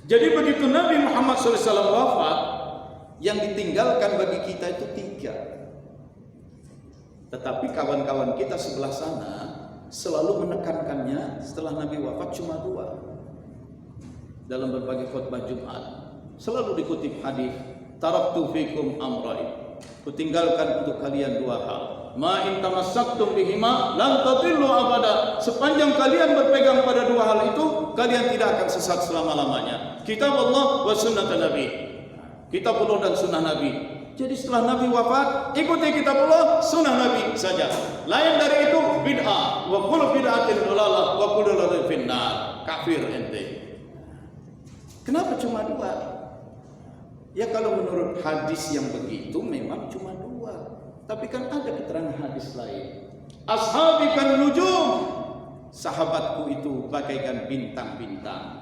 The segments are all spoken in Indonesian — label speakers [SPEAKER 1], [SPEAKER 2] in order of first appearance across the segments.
[SPEAKER 1] Jadi begitu Nabi Muhammad SAW wafat, yang ditinggalkan bagi kita itu 3. Tetapi kawan-kawan kita sebelah sana selalu menekankannya setelah Nabi wafat cuma 2. Dalam berbagai khutbah Jumat selalu dikutip hadis, taraktu fikum amrain, kutinggalkan untuk kalian 2 hal. Ma in tamassaktum bihima lan tadillu abada. Sepanjang kalian berpegang pada 2 hal itu, kalian tidak akan sesat selama-lamanya. Kitab Allah wa sunnah Nabi. Kitab Allah dan sunnah Nabi. Jadi setelah Nabi wafat, ikuti kitab Allah, sunnah Nabi saja. Lain dari itu bid'ah. Wa kullu bid'atin dhalalah wa kullu dhalalatin finnar. Kafir ente. Kenapa cuma 2? Ya kalau menurut hadis yang begitu memang cuma 2. Tapi kan ada keterangan hadis lain. Ashabi kan nujum. Sahabatku itu bagaikan bintang-bintang.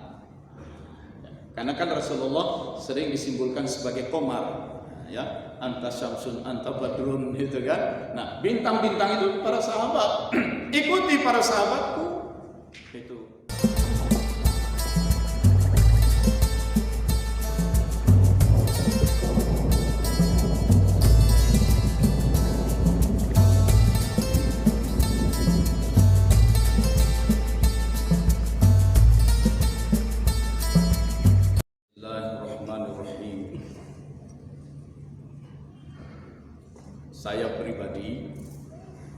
[SPEAKER 1] Karena kan Rasulullah sering disimbolkan sebagai qamar, ya, anta syamsun anta badrun, gitu kan. Nah, bintang-bintang itu para sahabat. Ikuti para sahabatku. Itu. Saya pribadi,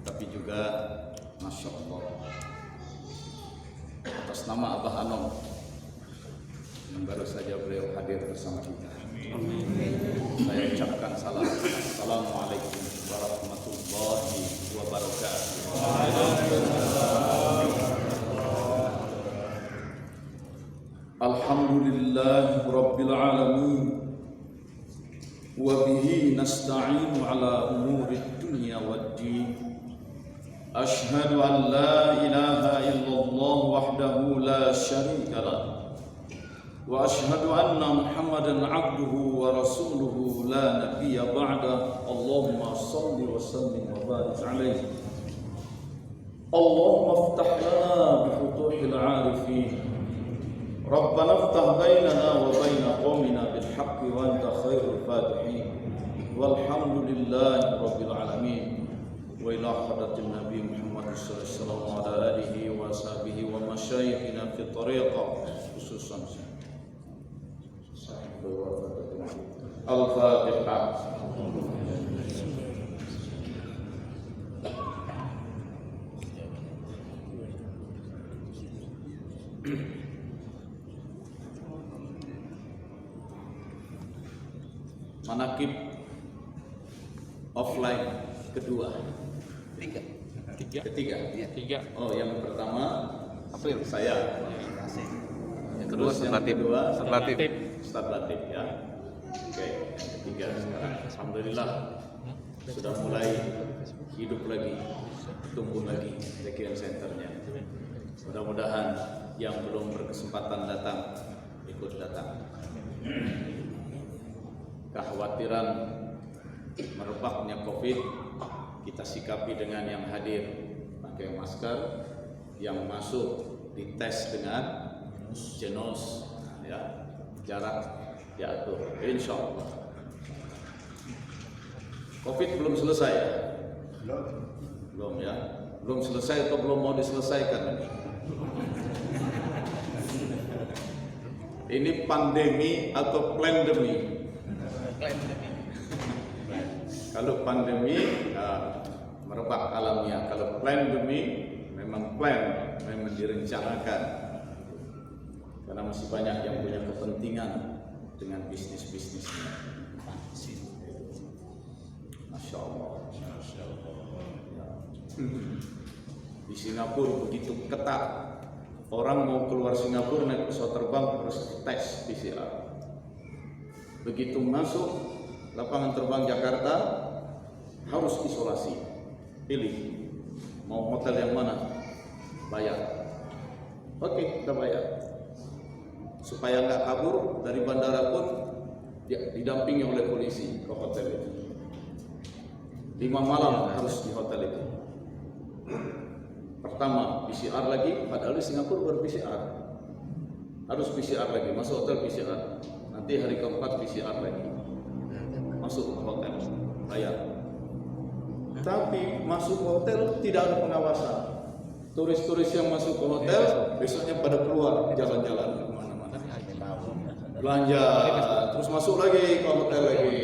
[SPEAKER 1] tapi juga Masya Allah, atas nama Abah Anom yang baru saja beliau hadir bersama kita, saya ucapkan salam. Assalamualaikum warahmatullahi wabarakatuh. Alhamdulillah Rabbil Alamin, wa bihi nasta'inu ala umuri dunya waddin. Ashhadu an la ilaha illallah wahdahu la syarika lah, wa ashhadu anna Muhammadan abduhu wa rasuluhu la nabiyya ba'da. Allahumma salli wa sallim wa barik alaihi. Allahumma iftah lana bi futuhil 'arifin. Rabbana iftah bainana wa baina qaumina bil haqqi wa anta khairul fatihin. Walhamdulillahi rabbil alamin. Wa ila hadratin Nabi Muhammad sallallahu alaihi wa sahbihi wa masyayikhina fi tariqah khususan Al-Fatihah. Manakib offline ketiga. Oh, yang pertama April saya. Yang kedua Ustaz Latif ya. Oke, yang ketiga sekarang. Alhamdulillah sudah mulai hidup lagi, tumbuh lagi Zakian Centernya. Mudah-mudahan yang belum berkesempatan datang ikut datang. Kekhawatiran merebaknya COVID kita sikapi dengan yang hadir pakai masker, yang masuk dites dengan genos, ya, jarak diatur. Insya Allah. COVID belum selesai ya? Belum ya? Belum selesai atau belum mau diselesaikan? Ini pandemi atau plandemi? Kalau pandemi merebak alamiah, kalau plandemi memang memang direncanakan karena masih banyak yang punya kepentingan dengan bisnisnya. Masya Allah. Di Singapura begitu ketat, orang mau keluar Singapura naik pesawat terbang harus tes PCR. Begitu masuk lapangan terbang Jakarta harus isolasi. Pilih mau hotel yang mana, bayar. Oke, kita bayar. Supaya nggak kabur dari bandara pun didampingi oleh polisi ke hotel itu. 5 malam harus di hotel itu. Pertama PCR lagi, padahal di Singapura baru PCR. harus PCR lagi, masuk hotel PCR. Nanti hari keempat PCR lagi, masuk ke hotel, bayar. Tapi masuk ke hotel tidak ada pengawasan. Turis-turis yang masuk ke hotel besoknya pada keluar jalan-jalan kemana-mana, belanja, terus masuk lagi ke hotel lagi.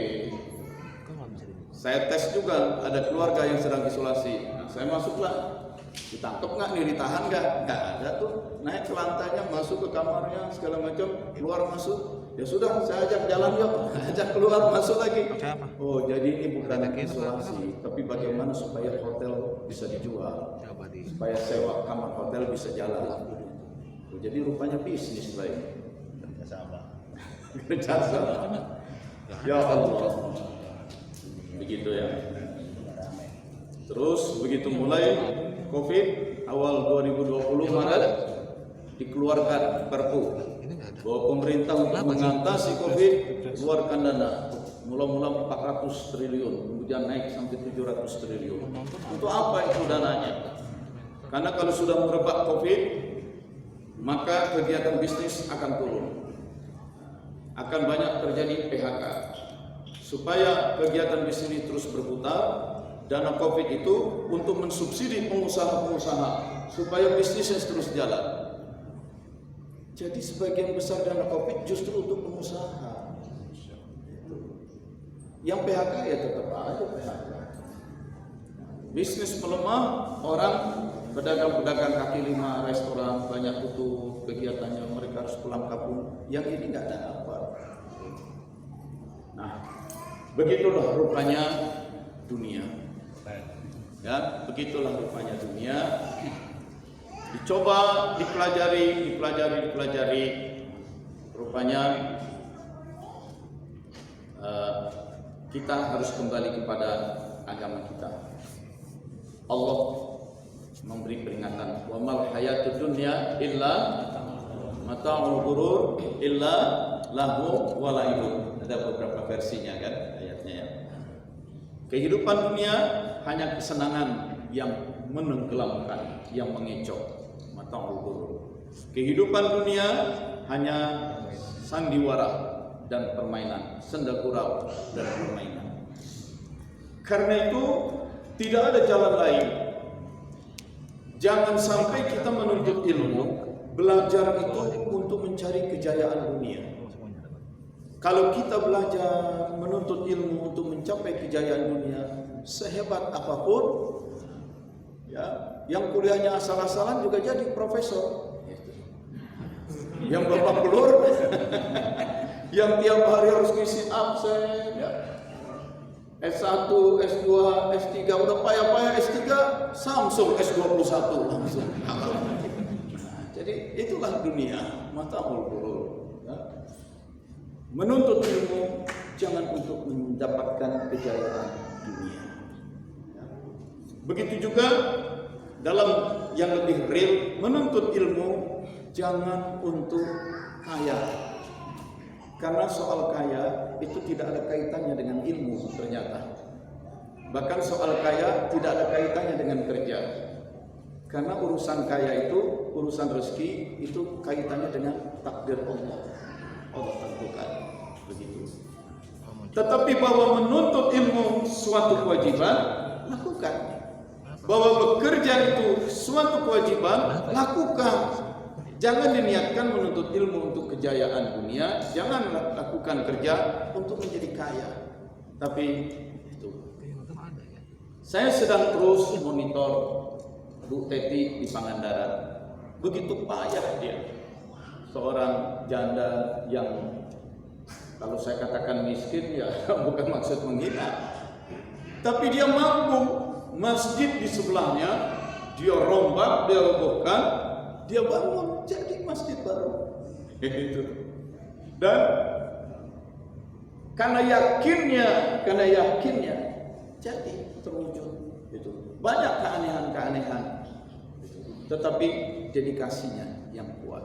[SPEAKER 1] Saya tes juga, ada keluarga yang sedang isolasi. Nah, saya masuklah, ditangkap nggak nih, ditahan nggak ada tuh. Naik ke lantainya, masuk ke kamarnya segala macam, keluar masuk. Ya sudah, saya ajak jalan yuk, ajak keluar masuk lagi. Oh, jadi ini bukan isolasi, tapi bagaimana supaya hotel bisa dijual, supaya sewa kamar hotel bisa jalan. Oh, jadi rupanya bisnis lain. Kerjasama. Ya Allah. Begitu ya. Terus begitu mulai Covid awal 2020 Maret dikeluarkan Perpu bahwa pemerintah untuk mengatasi Covid keluarkan dana mula-mula 400 triliun kemudian naik sampai 700 triliun. Untuk apa itu dananya? Karena kalau sudah merebak Covid maka kegiatan bisnis akan turun, akan banyak terjadi PHK. Supaya kegiatan bisnis terus berputar, dana Covid itu untuk mensubsidi pengusaha-pengusaha supaya bisnisnya terus jalan. Jadi sebagian besar dana Covid justru untuk pengusaha. Yang PHK ya tetap aja PHK. Bisnis melemah, orang pedagang-pedagang kaki lima, restoran banyak tutup kegiatannya, mereka harus pulang kampung. Yang ini nggak dapat. Nah, begitulah rupanya dunia. Ya, begitulah rupanya dunia. Dicoba, dipelajari. Rupanya kita harus kembali kepada agama kita. Allah memberi peringatan, wa mal hayatud dunya illa mata'ul ghurur illa lahu wa la'ibun. Ada beberapa versinya kan ayatnya ya. Kehidupan dunia hanya kesenangan yang menenggelamkan, yang mengecoh, mata'ul ghurur. Kehidupan dunia hanya sandiwara dan permainan, senda gurau dan permainan. Karena itu tidak ada jalan lain. Jangan sampai kita menuntut ilmu, belajar itu untuk mencari kejayaan dunia. Kalau kita belajar menuntut ilmu untuk mencapai kejayaan dunia, sehebat apapun, ya, yang kuliahnya asal-asalan juga jadi profesor. Yang babak belur, yang tiap hari harus ngisi absen, ya. S1, S2, S3, udah payah-payah S3, Samsung S21 langsung. Jadi itulah dunia, mata'ul ghurur. Ya. Menuntut ilmu jangan untuk mendapatkan kejayaan dunia. Ya. Begitu juga dalam yang lebih real, menuntut ilmu jangan untuk kaya. Karena soal kaya itu tidak ada kaitannya dengan ilmu ternyata. Bahkan soal kaya tidak ada kaitannya dengan kerja. Karena urusan kaya itu, urusan rezeki itu kaitannya dengan takdir Allah. Allah tentukan begitu. Tetapi bahwa menuntut ilmu suatu kewajiban, lakukan. Bahwa bekerja itu suatu kewajiban, lakukan. Jangan diniatkan menuntut ilmu untuk kejayaan dunia, jangan lakukan kerja untuk menjadi kaya. Tapi itu. Saya sedang terus monitor Bu Teti di Pangandaran. Begitu payah dia. Seorang janda yang kalau saya katakan miskin ya bukan maksud menghina. Tapi dia mampu, masjid di sebelahnya dia rombak, dia robohkan, dia bangun jadi masjid baru. Itu. Dan karena yakinnya jadi terwujud. Itu. Banyak keanehan-keanehan. Tetapi dedikasinya yang kuat.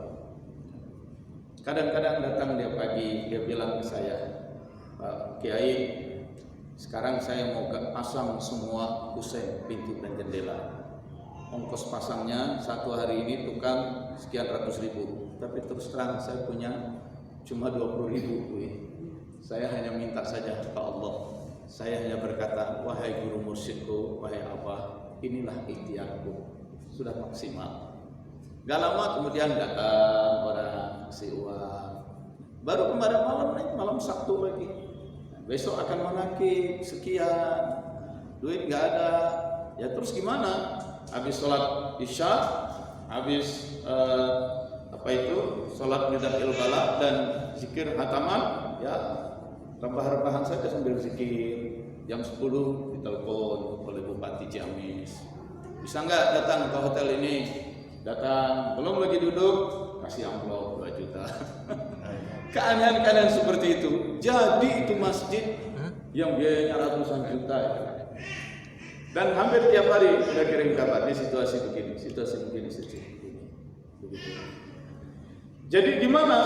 [SPEAKER 1] Kadang-kadang datang dia pagi, dia bilang ke saya, Pak Kiai, sekarang saya mau pasang semua kusen pintu dan jendela. ongkos pasangnya satu hari ini tukang sekian ratus ribu, tapi terus terang saya punya cuma 20.000. Saya hanya minta saja ke Allah, saya hanya berkata, wahai guru mursyidku, wahai Abah, inilah ikhtiarku, sudah maksimal. Gak lama kemudian datang orang kasih uang, baru kemarin malam Sabtu lagi, besok akan menagih sekian, duit gak ada. Ya terus gimana? Habis sholat isya, habis sholat nidatul balak dan zikir hataman, ya rebah-rebahan saja sambil zikir. Jam 10 ditelepon oleh Bupati Ciamis, bisa nggak datang ke hotel ini? Datang, belum lagi duduk, kasih amplop 2 juta. Keanehan-keanehan seperti itu. Jadi itu masjid yang biayanya ratusan juta ya. Dan hampir tiap hari sudah kirim kabar, ini situasi begini, situasi begini. Begitu. Jadi di mana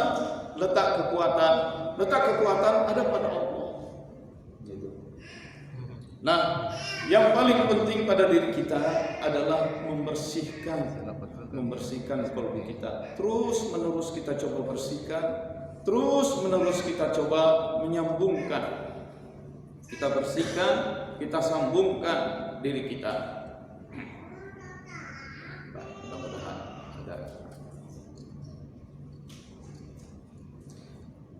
[SPEAKER 1] letak kekuatan? Letak kekuatan ada pada Allah. Gitu. Nah, yang paling penting pada diri kita adalah membersihkan kalbu kita. Terus menerus kita coba bersihkan, terus menerus kita coba menyambungkan. Kita bersihkan, kita sambungkan diri kita. Mudah-mudahan ada.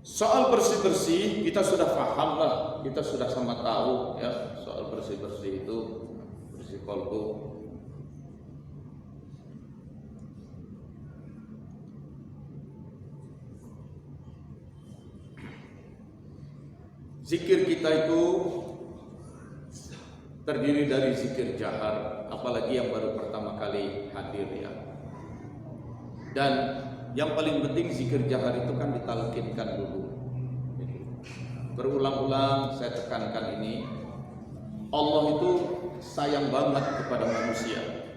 [SPEAKER 1] Soal bersih-bersih kita sudah paham lah, kita sudah sama tahu ya, soal bersih-bersih itu, bersih kalbu. Zikir kita itu terdiri dari zikir jahar, apalagi yang baru pertama kali hadir ya. Dan yang paling penting zikir jahar itu kan ditalkinkan dulu. Berulang-ulang saya tekankan ini, Allah itu sayang banget kepada manusia.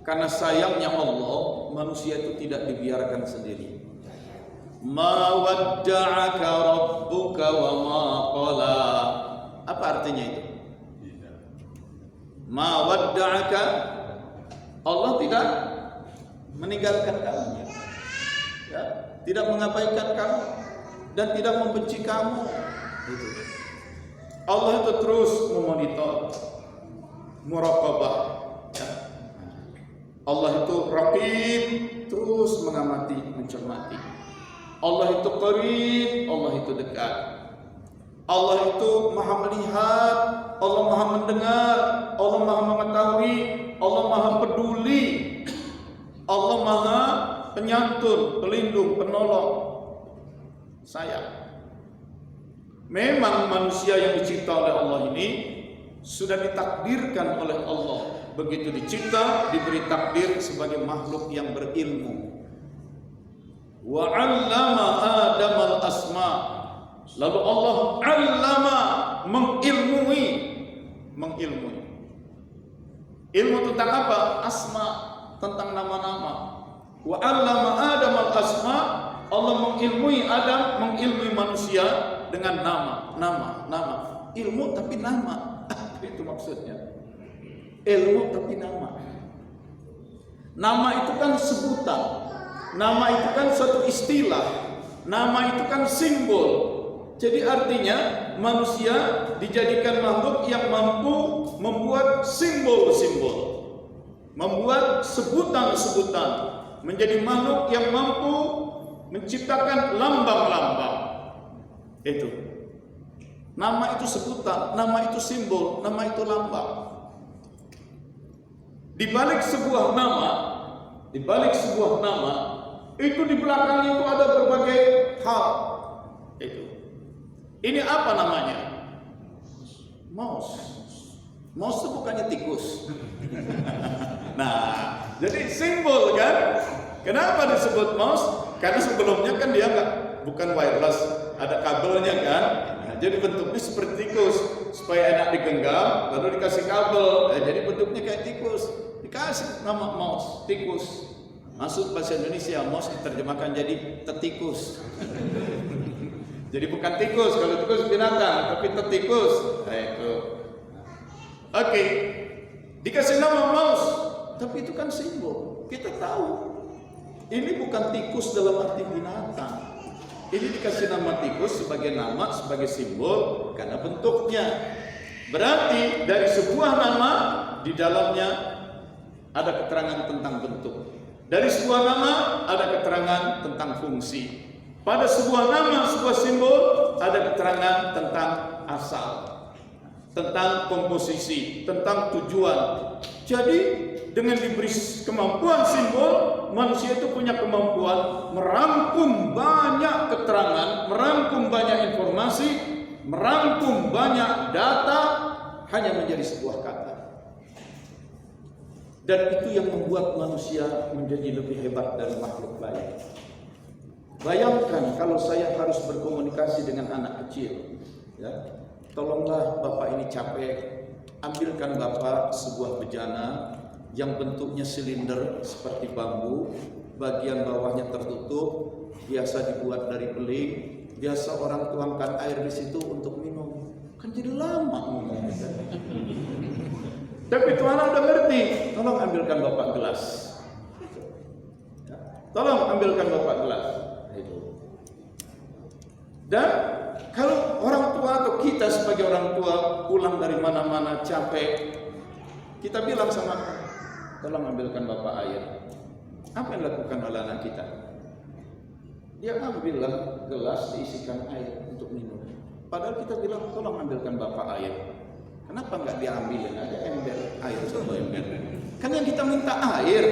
[SPEAKER 1] Karena sayangnya Allah, manusia itu tidak dibiarkan sendiri. Ma wadda'aka rabbuka wa ma qala. Apa artinya itu? Ma wadda'aka, Allah tidak meninggalkan kamu, ya, tidak mengabaikan kamu dan tidak membenci kamu. Itu. Allah itu terus memonitor, muraqabah. Ya. Allah itu raqib, terus mengamati, mencermati. Allah itu qarib, Allah itu dekat. Allah itu maha melihat, Allah maha mendengar, Allah maha mengetahui, Allah maha peduli, Allah maha penyantun, pelindung, penolong. Sayang. Memang manusia yang dicipta oleh Allah ini sudah ditakdirkan oleh Allah. Begitu dicipta, diberi takdir sebagai makhluk yang berilmu. Wa 'allama Adam al-asma. Lalu Allah 'allama, mengilmui. Ilmu tentang apa? Asma, tentang nama-nama. Wa 'allama Adam al-asma. Allah mengilmui Adam, mengilmui manusia dengan nama. Ilmu tapi nama. Itu maksudnya. Ilmu tapi nama. Nama itu kan sebutan. Nama itu kan suatu istilah. Nama itu kan simbol. Jadi artinya manusia dijadikan makhluk yang mampu membuat simbol-simbol, membuat sebutan-sebutan, menjadi makhluk yang mampu menciptakan lambang-lambang. Itu. Nama itu sebutan, nama itu simbol, nama itu lambang. Di balik sebuah nama, itu di belakang itu ada berbagai hal. Itu. Ini apa namanya? Mouse. Mouse itu bukannya tikus. Nah, jadi simbol kan? Kenapa disebut mouse? Karena sebelumnya kan dia bukan wireless, ada kabelnya kan? Nah, jadi bentuknya seperti tikus, supaya enak digenggam, lalu dikasih kabel. Nah, jadi bentuknya kayak tikus. Dikasih nama mouse, tikus. Masuk bahasa Indonesia, mouse diterjemahkan jadi tetikus. Jadi bukan tikus, kalau tikus binatang, tapi tetikus. Nah, itu. Oke. Dikasih nama mouse. tapi itu kan simbol. Kita tahu ini bukan tikus dalam arti binatang. Ini dikasih nama tikus sebagai nama, sebagai simbol karena bentuknya. Berarti dari sebuah nama di dalamnya ada keterangan tentang bentuk. Dari sebuah nama ada keterangan tentang fungsi. Pada sebuah nama, sebuah simbol ada keterangan tentang asal, tentang komposisi, tentang tujuan. Jadi dengan diberi kemampuan simbol, manusia itu punya kemampuan merangkum banyak keterangan, merangkum banyak informasi, merangkum banyak data hanya menjadi sebuah kata. Dan itu yang membuat manusia menjadi lebih hebat dari makhluk lain. Bayangkan kalau saya harus berkomunikasi dengan anak kecil, ya, tolonglah bapak ini capek, ambilkan bapak sebuah bejana yang bentuknya silinder seperti bambu, bagian bawahnya tertutup, biasa dibuat dari beling, biasa orang tuangkan air di situ untuk minum. Kan jadi lama ngomongnya. Tapi itu anak udah ngerti. Tolong ambilkan bapak gelas. Tolong ambilkan bapak gelas. Dan kalau orang tua atau kita sebagai orang tua pulang dari mana-mana capek, kita bilang sama, tolong ambilkan bapak air. Apa yang dilakukan oleh anak kita? Dia ambillah gelas diisikan air untuk minum. Padahal kita bilang, tolong ambilkan bapak air. Kenapa nggak diambilin aja ember air, satu ember? Kan yang kita minta air.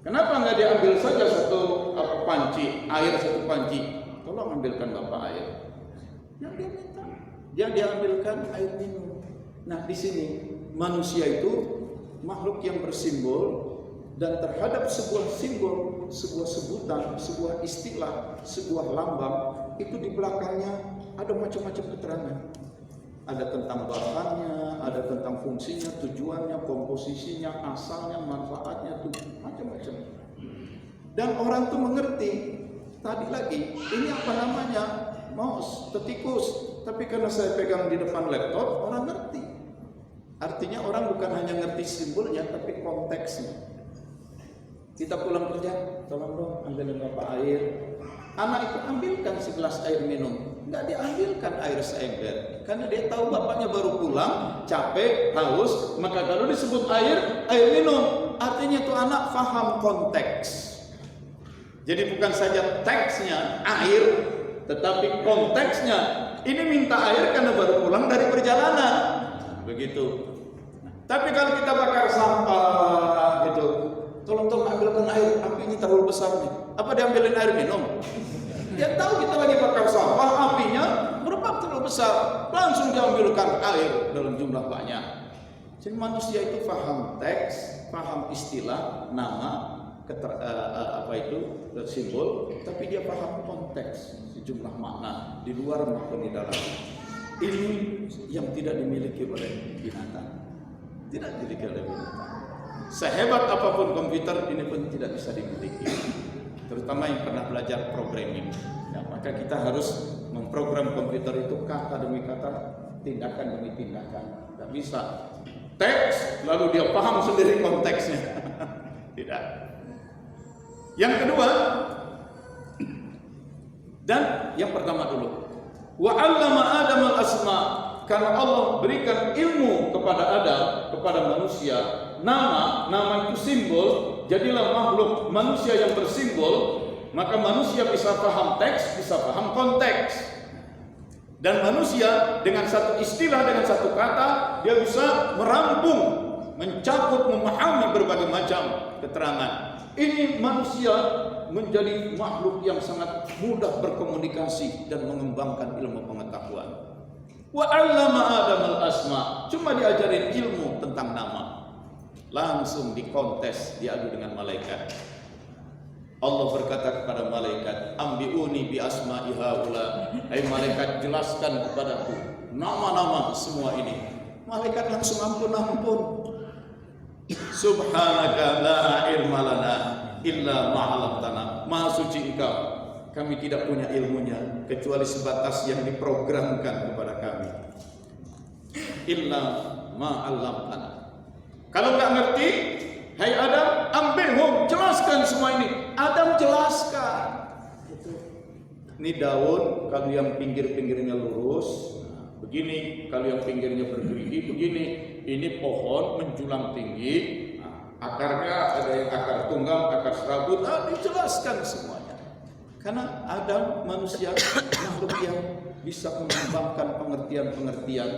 [SPEAKER 1] Kenapa nggak diambil saja satu panci air, satu panci? Tolong ambilkan bapak air. Yang dia minta, yang diambilkan air minum. Nah di sini manusia itu makhluk yang bersimbol, dan terhadap sebuah simbol, sebuah sebutan, sebuah istilah, sebuah lambang, itu di belakangnya ada macam-macam keterangan. Ada tentang bahannya, ada tentang fungsinya, tujuannya, komposisinya, asalnya, manfaatnya, macam-macam. Dan orang tuh mengerti. Tadi lagi, ini apa namanya? Mouse, tikus. Tapi karena saya pegang di depan laptop, orang ngerti. Artinya orang bukan hanya ngerti simbolnya, tapi konteksnya. Kita pulang kerja, tolong dong ambilin bapak air. Anak itu ambilkan segelas air minum. Nggak diambilkan air seember, karena dia tahu bapaknya baru pulang, capek, haus, maka kalau disebut air minum. Artinya itu anak faham konteks. Jadi bukan saja teksnya air, tetapi konteksnya. Ini minta air karena baru pulang dari perjalanan, begitu. Tapi kalau kita bakar sampah gitu, tolong ambilkan air, apinya terlalu besar nih. Apa diambilin air minum? Dia tahu kita lagi bakar sampah, apinya berapa terlalu besar, langsung diambilkan air dalam jumlah banyak. Jadi manusia itu paham teks, paham istilah, nama, simbol, tapi dia paham konteks, sejumlah makna di luar maupun di dalam. Ini yang tidak dimiliki oleh binatang, tidak dimiliki oleh binatang. Sehebat apapun komputer, ini pun tidak bisa dimiliki. Terutama yang pernah belajar programming, ya, maka kita harus memprogram komputer itu kata demi kata, tindakan demi tindakan. Tidak bisa teks lalu dia paham sendiri konteksnya. Tidak. Yang kedua, dan yang pertama dulu, wa 'allama Adam al-asma, karena Allah berikan ilmu kepada Adam, kepada manusia, nama itu simbol. Jadilah makhluk manusia yang bersimbol, maka manusia bisa paham teks, bisa paham konteks. Dan manusia dengan satu istilah, dengan satu kata, dia bisa merampung, mencakup, memahami berbagai macam keterangan. Ini manusia menjadi makhluk yang sangat mudah berkomunikasi dan mengembangkan ilmu pengetahuan. Wa 'allama Adam al-asma, cuma diajarin ilmu tentang nama. Langsung dikontes, diadu dengan malaikat. Allah berkata kepada malaikat, ambiuni bi asma'i haula. Hai malaikat, jelaskan kepadaku nama-nama semua ini. Malaikat langsung ampun. Subhanaka la ilma lana illa ma 'allamtana. Maha suci Engkau, kami tidak punya ilmunya kecuali sebatas yang diprogramkan kepada kami. Illa ma 'allamtana. Kalau nggak ngerti, hai Adam, ambil jelaskan semua ini. Adam jelaskan. Ini daun, kalau yang pinggir-pinggirnya lurus, begini. Kalau yang pinggirnya bergerigi, begini. Ini pohon menjulang tinggi, akarnya ada yang akar tunggang, akar serabut. Dijelaskan semuanya. Karena Adam manusia makhluk yang bisa mengembangkan pengertian-pengertian,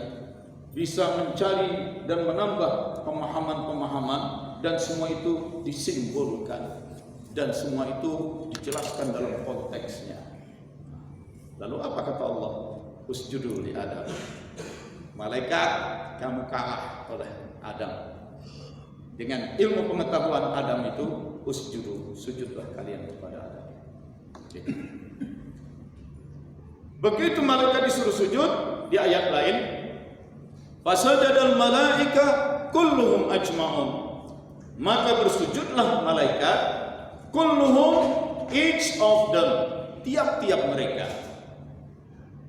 [SPEAKER 1] bisa mencari dan menambah pemahaman-pemahaman, dan semua itu disimbolkan dan semua itu dijelaskan dalam konteksnya. Lalu apa kata Allah? Usjudu li Adam. Malaikat, kamu kalah oleh Adam. Dengan ilmu pengetahuan Adam itu, usjudu, sujudlah kalian kepada Adam. Begitu malaikat disuruh sujud, di ayat lain, fasajadal malaika kulluhum ajma'un. Maka bersujudlah malaikat, kulluhum, each of them, tiap-tiap mereka.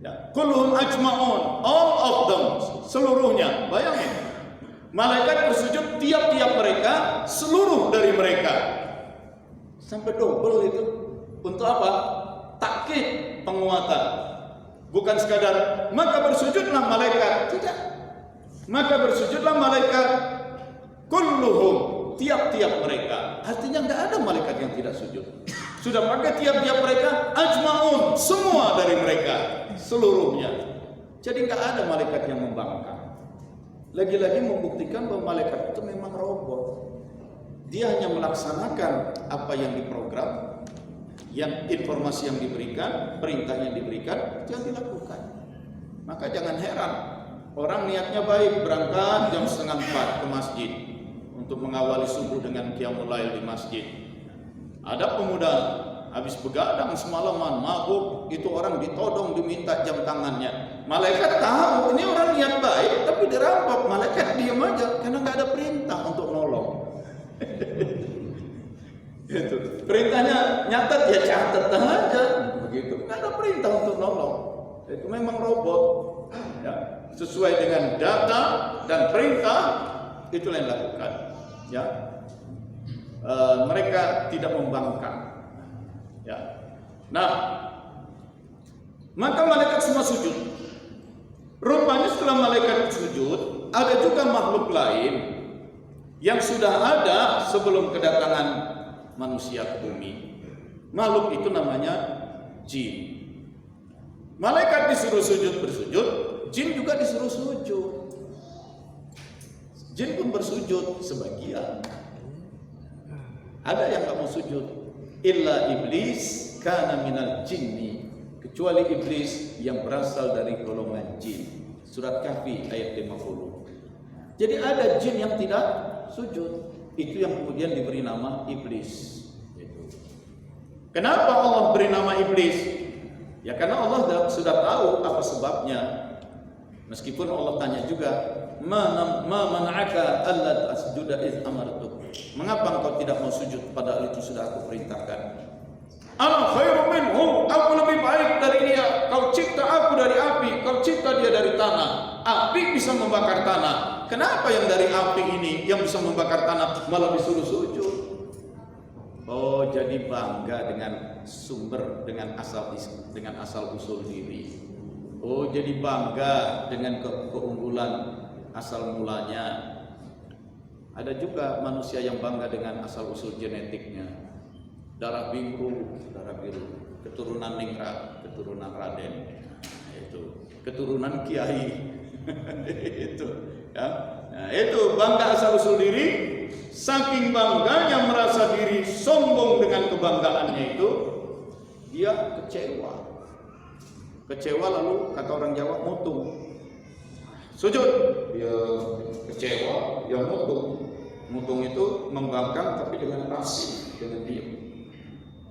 [SPEAKER 1] Ya, kulluhum ajma'un, all of them, seluruhnya. Bayangin, malaikat bersujud tiap-tiap mereka, seluruh dari mereka. Sampai double itu. Untuk apa? Takkid, penguatan. Bukan sekadar maka bersujudlah malaikat, tidak. Maka bersujudlah malaikat kulluhum, tiap-tiap mereka. Artinya enggak ada malaikat yang tidak sujud. Sudah pakai tiap-tiap mereka, ajma'un, semua dari mereka, seluruhnya. Jadi enggak ada malaikat yang membangkang. Lagi-lagi membuktikan bahwa malaikat itu memang robot. Dia hanya melaksanakan apa yang diprogram, yang informasi yang diberikan, perintah yang diberikan, itu yang dilakukan. Maka jangan heran, orang niatnya baik, berangkat jam 3:30 ke masjid untuk mengawali subuh dengan qiyamul lail di masjid. Ada pemuda habis begadang semalaman, mabuk, itu orang ditodong, diminta jam tangannya. Malaikat tahu ini orang niat baik, tapi dirampok. Malaikat diam aja karena nggak ada perintah untuk nolong. Itu perintahnya nyatet, ya catat aja, begitu. Nggak ada perintah untuk nolong. Itu memang robot. Ya, sesuai dengan data dan perintah, itulah yang dilakukan. Ya, mereka tidak membangkang. Ya, nah, maka malaikat semua sujud. Rupanya setelah malaikat sujud, ada juga makhluk lain yang sudah ada sebelum kedatangan manusia ke bumi. Makhluk itu namanya jin. Malaikat disuruh sujud bersujud, jin juga disuruh sujud. Jin pun bersujud sebagian. Ada yang nggak mau sujud. Illa iblis kana minal jinni, kecuali iblis yang berasal dari golongan jin. Surat Kahfi ayat 50. Jadi ada jin yang tidak sujud. Itu yang kemudian diberi nama iblis. Kenapa Allah beri nama iblis? Ya karena Allah sudah tahu apa sebabnya. Meskipun Allah tanya juga, ma mana'aka alla tasjuda iz amartuk. Mengapa engkau tidak mau sujud padahal itu sudah aku perintahkan? Ana khairum minhu, aku lebih baik dari dia. Kau cipta aku dari api, kau cipta dia dari tanah. Api bisa membakar tanah. Kenapa yang dari api ini yang bisa membakar tanah malah disuruh sujud? Oh, jadi bangga dengan sumber, dengan asal usul diri. Oh, jadi bangga dengan keunggulan asal mulanya. Ada juga manusia yang bangga dengan asal usul genetiknya. Darah biru, keturunan ningrat, keturunan Raden, itu keturunan kiai. Itu ya. Nah, itu bangga asal usul diri. Saking bangganya merasa diri sombong dengan kebanggaannya itu, dia kecewa lalu kata orang Jawa mutung. Sujud, dia kecewa, dia mutung itu membangkang tapi dengan pasif, dengan diam.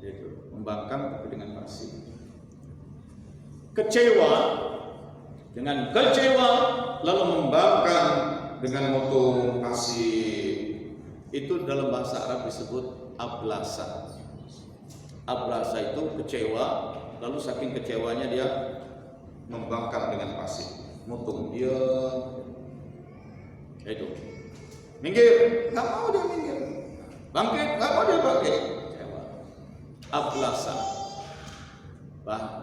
[SPEAKER 1] Itu membangkang tapi dengan pasif. Kecewa lalu membangkang dengan mutung pasif. Itu dalam bahasa Arab disebut ablasa. Ablasa itu kecewa, lalu saking kecewanya dia membangkang dengan pasif, mutung dia. Itu. Minggir, nggak mau dia minggir. Bangkit, nggak mau dia bangkit. Ablasa.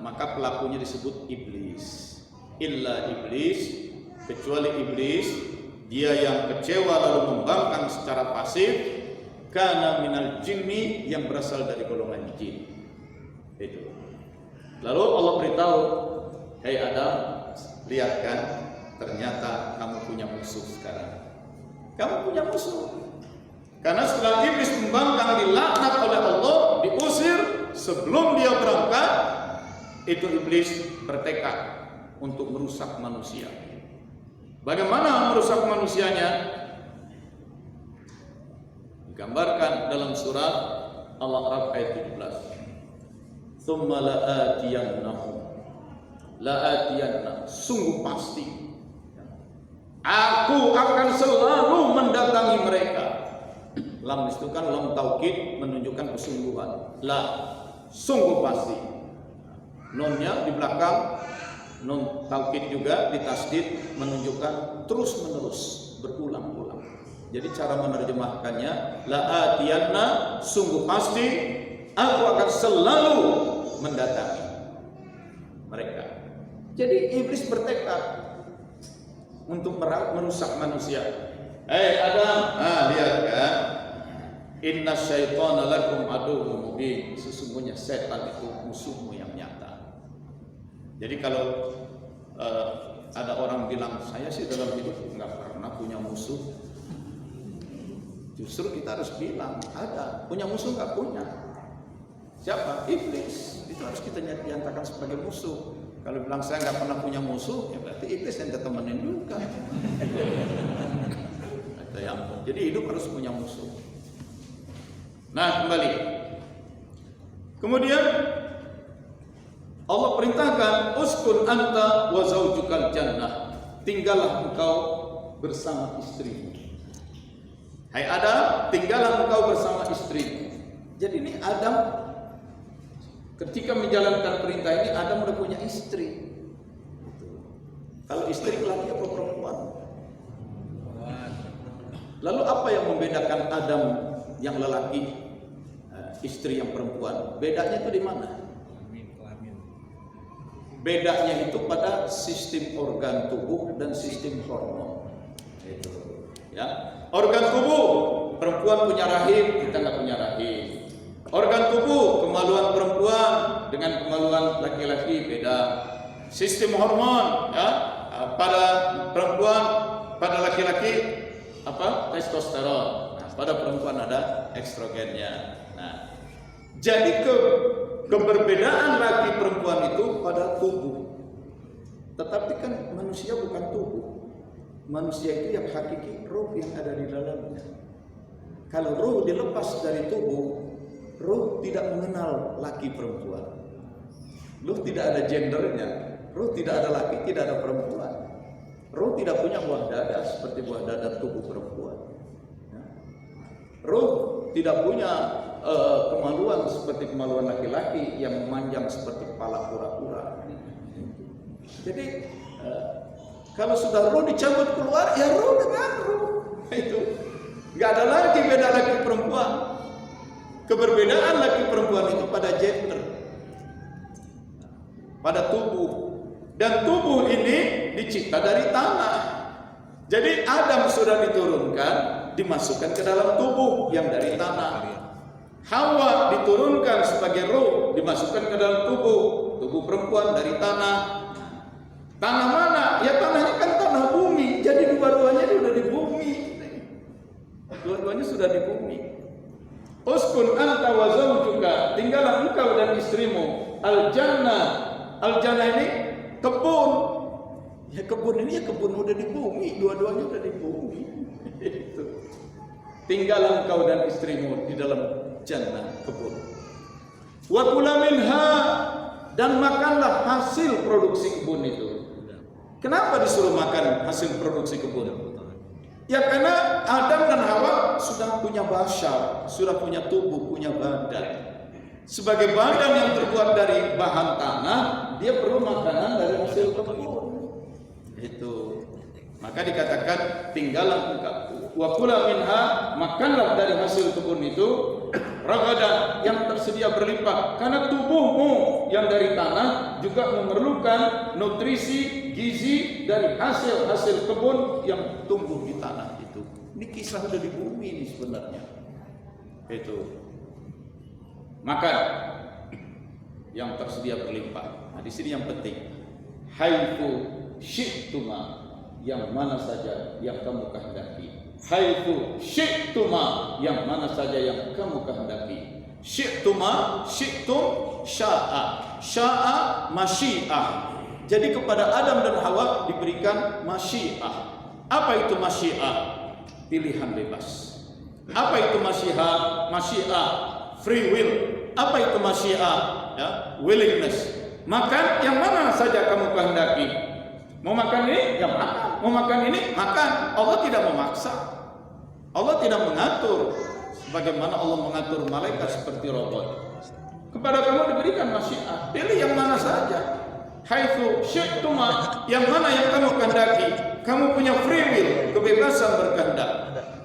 [SPEAKER 1] Maka pelakunya disebut iblis. Illa iblis, kecuali iblis, dia yang kecewa lalu membangkang secara pasif, kana minal jinni, yang berasal dari golongan jin. Itu. Lalu Allah beritahu, "Hai Adam, lihat kan, ternyata kamu punya musuh sekarang. Kamu punya musuh." Karena setelah iblis membangkang, dilaknat oleh Allah, diusir, sebelum dia berangkat, itu iblis bertekad untuk merusak manusia. Bagaimana merusak manusianya? Digambarkan dalam surat Al-A'raf ayat 17. Tsumma la'atiyanna, sungguh pasti aku akan selalu mendatangi mereka. Lam itu kan lam taukid, menunjukkan kesungguhan. La, sungguh pasti. Nunnya di belakang nun taukid juga ditasdid, menunjukkan terus menerus, berulang-ulang. Jadi cara menerjemahkannya, la'atiyanna, sungguh pasti aku akan selalu mendatangi mereka. Jadi iblis bertekad untuk merusak manusia. Adam, lihat kan, inna syaitana lakum aduwwun mubin, sesungguhnya setan itu musuhmu yang nyata. Jadi kalau ada orang bilang, saya sih dalam hidup nggak pernah punya musuh, justru kita harus bilang, ada. Punya musuh nggak punya. Siapa? Iblis. Itu harus kita nyatakan sebagai musuh. Kalau bilang saya nggak pernah punya musuh, ya berarti iblis yang temenin juga. Jadi hidup harus punya musuh. Nah, kembali. Kemudian Allah perintahkan, uskun anta wa zaujukal jannah, tinggallah engkau bersama istrimu. Hai Adam, tinggallah engkau bersama istrimu. Jadi ini Adam ketika menjalankan perintah ini, Adam udah punya istri. Kalau istri laki atau perempuan? Lalu apa yang membedakan Adam yang lelaki, istri yang perempuan? Bedanya itu di mana? Bedanya itu pada sistem organ tubuh dan sistem hormon. Itu, ya. Organ tubuh, perempuan punya rahim, kita nggak punya rahim. Organ tubuh, kemaluan perempuan dengan kemaluan laki-laki beda. Sistem hormon, ya, pada perempuan, pada laki-laki apa? Testosteron. Nah, pada perempuan ada estrogennya. Nah, jadi keberbedaan laki perempuan itu pada tubuh. Tetapi kan manusia bukan tubuh. Manusia itu yang hakiki, ruh yang ada di dalamnya. Kalau ruh dilepas dari tubuh, ruh tidak mengenal laki perempuan. Ruh tidak ada gendernya. Ruh tidak ada laki, tidak ada perempuan. Ruh tidak punya buah dada seperti buah dada tubuh perempuan. Ruh tidak punya kemaluan seperti kemaluan laki-laki yang memanjang seperti kepala kura-kura. Jadi kalau sudah ruh dicabut keluar, ya ruh dengan ruh. Itu nggak ada lagi beda laki perempuan. Keberbedaan laki perempuan itu pada gender, pada tubuh. Dan tubuh ini dicipta dari tanah. Jadi Adam sudah diturunkan, dimasukkan ke dalam tubuh yang dari tanah. Hawa diturunkan sebagai ruh, dimasukkan ke dalam tubuh perempuan dari tanah. Tanah mana? Ya tanahnya kan tanah bumi. Jadi dua-duanya sudah di bumi. Dua-duanya sudah di bumi. Uskun anta wa zawjuka, tinggallah engkau dan istrimu. Al-jannah. Al-jannah ini kebun. Ya kebun ini ya kebun udah di bumi, dua-duanya udah di bumi. Itu. Tinggallah engkau dan istrimu di dalam jannah, kebun. Wa kula minha, dan makanlah hasil produksi kebun itu. Kenapa disuruh makan hasil produksi kebun? Ya karena Adam dan Hawa sudah punya basyar, sudah punya tubuh, punya badan. Sebagai badan yang terbuat dari bahan tanah, dia perlu makanan dari hasil kebun. Itu. Maka dikatakan tinggallah engkau wa kula minha, makanlah dari hasil kebun itu, ragadan, yang tersedia berlimpah, karena tubuhmu yang dari tanah juga memerlukan nutrisi gizi dari hasil kebun yang tumbuh di tanah itu. Ini kisah dari bumi ini sebenarnya. Itu makan yang tersedia berlimpah. Nah, di sini yang penting, haitsu syi'tuma, yang mana saja yang kamu kehendaki. Haitsu syi'tuma, yang mana saja yang kamu kehendaki. Syi'tuma, syi'tum, sya'a, masyi'ah. Jadi kepada Adam dan Hawa diberikan masyi'ah. Apa itu masyi'ah? Pilihan bebas. Apa itu masyi'ah? Masyi'ah, free will. Apa itu masyi'ah? Ya, willingness. Makan yang mana saja kamu kehendaki. Mau makan ini, ya makan. Mau makan ini, makan. Allah tidak memaksa. Allah tidak mengatur. Sebagaimana Allah mengatur malaikat seperti robot. Kepada kamu diberikan masyiah. Pilih yang mana saja. Haitsu syi'tuma, yang mana yang kamu kehendaki. Kamu punya free will, kebebasan berkehendak.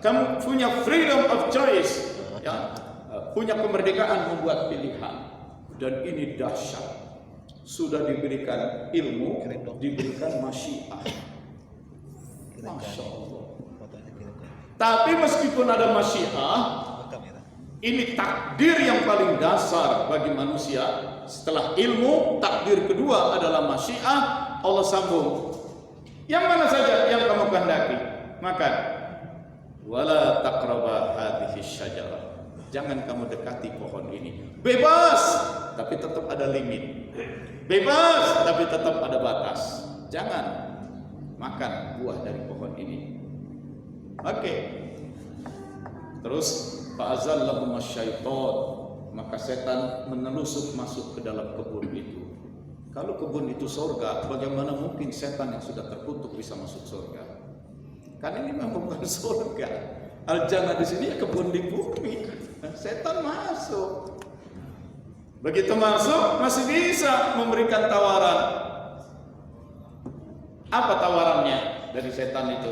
[SPEAKER 1] Kamu punya freedom of choice. Ya, punya kemerdekaan membuat pilihan. Dan ini dahsyat. Sudah diberikan ilmu, diberikan masyiah. Masya Allah. Tapi meskipun ada masyiah, ini takdir yang paling dasar bagi manusia. Setelah ilmu, takdir kedua adalah masyiah. Allah sambung, yang mana saja yang kamu kehendaki, makan. Wala taqraba hadhihi syajarah, jangan kamu dekati pohon ini. Bebas, tapi tetap ada limit. Bebas, tapi tetap ada batas. Jangan makan buah dari pohon ini. Oke. Terus fa'azallahum asyaiton, maka setan menelusup masuk ke dalam kebun itu. Kalau kebun itu surga, bagaimana mungkin setan yang sudah terkutuk bisa masuk surga? Kan ini memang bukan surga. Al-jannah di sini ya kebun di bumi. Setan masuk. Begitu masuk masih bisa memberikan tawaran. Apa tawarannya dari setan itu?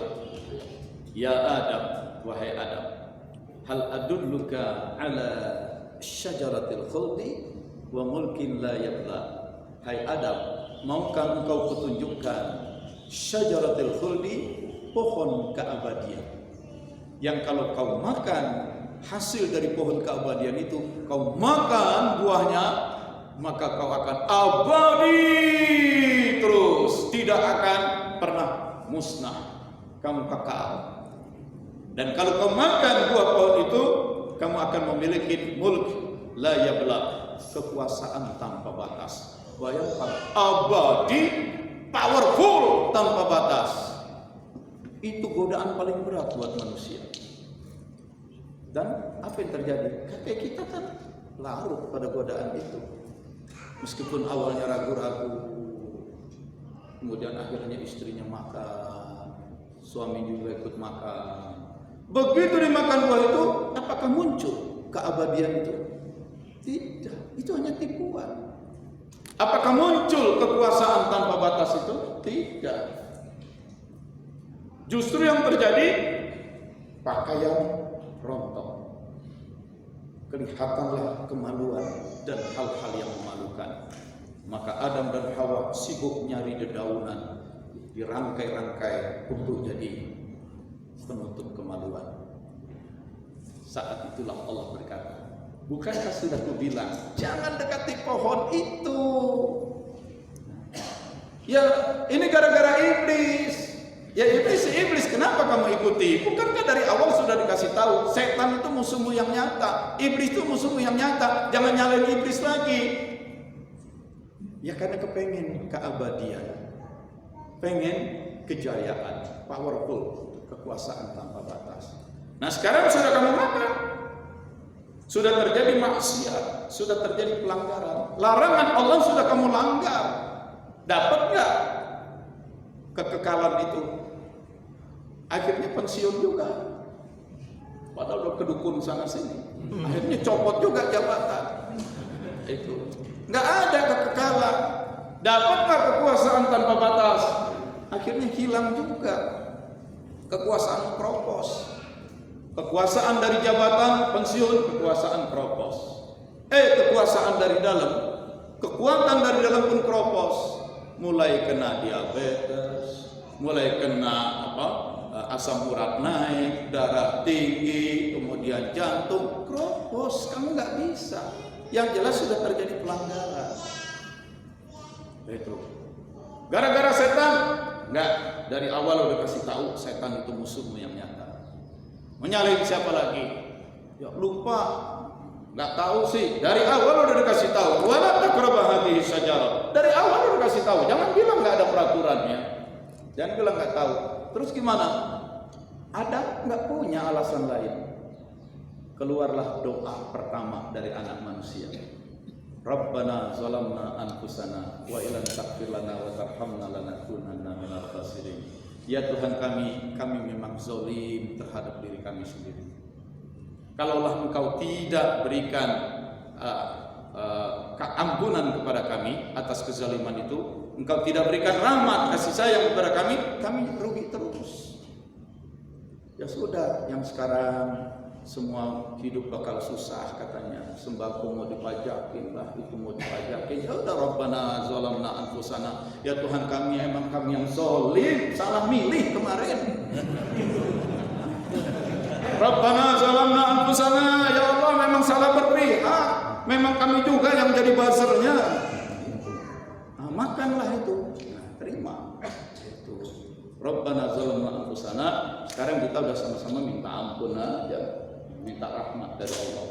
[SPEAKER 1] Ya Adam, wahai Adam, hal adulluka ala syajaratil khuldi wa mulkin la yabla. Hai Adam, maukah engkau kutunjukkan syajaratil khuldi, pohon keabadian, yang kalau kau makan hasil dari pohon keabadian itu, kau makan buahnya, maka kau akan abadi terus, tidak akan pernah musnah, kamu kekal. Dan kalau kau makan buah pohon itu, kamu akan memiliki mulk la yabla, kekuasaan tanpa batas. Bayangkan, abadi, powerful tanpa batas. Itu godaan paling berat buat manusia. Dan apa yang terjadi? Kakek kita kan larut pada godaan itu. Meskipun awalnya ragu-ragu, kemudian akhirnya istrinya makan, suami juga ikut makan. Begitu dimakan buah itu, apakah muncul keabadian itu? Tidak, itu hanya tipuan. Apakah muncul kekuasaan tanpa batas itu? Tidak. Justru yang terjadi, pakaian rontok, kelihatanlah kemaluan dan hal-hal yang memalukan. Maka Adam dan Hawa sibuk nyari dedaunan, dirangkai-rangkai untuk jadi penutup kemaluan. Saat itulah Allah berkata, bukankah sudah kubilang jangan dekati pohon itu? Ya ini gara-gara iblis. Ya iblis, kenapa kamu ikuti? Bukankah dari awal sudah dikasih tahu, setan itu musuhmu yang nyata, iblis itu musuhmu yang nyata, jangan nyalain iblis lagi. Ya karena kepengen keabadian, pengen kejayaan, powerful, kekuasaan tanpa batas. Nah sekarang sudah kamu makan, sudah terjadi maksiat, sudah terjadi pelanggaran, larangan Allah sudah kamu langgar. Dapat nggak kekekalan itu? Akhirnya pensiun juga, padahal udah kedukun sana sini. Akhirnya copot juga jabatan. Itu nggak ada kekekalan. Dapat nggak kekuasaan tanpa batas? Akhirnya hilang juga kekuasaan kropos. Kekuasaan dari jabatan pensiun, kekuasaan keropos. Kekuasaan dari dalam, kekuatan dari dalam pun keropos. Mulai kena diabetes, mulai kena asam urat naik, darah tinggi, kemudian jantung, keropos. Kamu nggak bisa. Yang jelas sudah terjadi pelanggaran. Itu. Gara-gara setan? Enggak. Dari awal udah kasih tahu setan itu musuhmu yang nyata. Menyalahin siapa lagi? Ya lupa. Enggak tahu sih. Dari awal udah dikasih tahu. Wala taqrabu hadhihi syajarah. Dari awal udah kasih tahu. Jangan bilang enggak ada peraturannya. Jangan bilang enggak tahu. Terus gimana? Ada enggak punya alasan lain. Keluarlah doa pertama dari anak manusia. Rabbana zalamna anfusana wa illam taghfir lana wa tarhamna lanakunanna minal khasirin. Ya Tuhan kami memang zalim terhadap diri kami sendiri. Kalaulah Engkau tidak berikan ampunan kepada kami atas kezaliman itu, Engkau tidak berikan rahmat kasih sayang kepada kami rugi terus. Ya sudah, yang sekarang semua hidup bakal susah katanya, sembako mau dipajakin lah, itu mau dipajakin. Ya udah, Rabbana zalamna anfusana, ya Tuhan kami emang kami yang zalim, salah milih kemarin. Rabbana zalamna anfusana, ya Allah memang salah berpihak, memang kami juga yang jadi buzzernya. Nah, makanlah itu, nah, terima itu. Rabbana zalamna anfusana. Sekarang kita udah sama-sama minta ampun aja, minta rahmat dari Allah.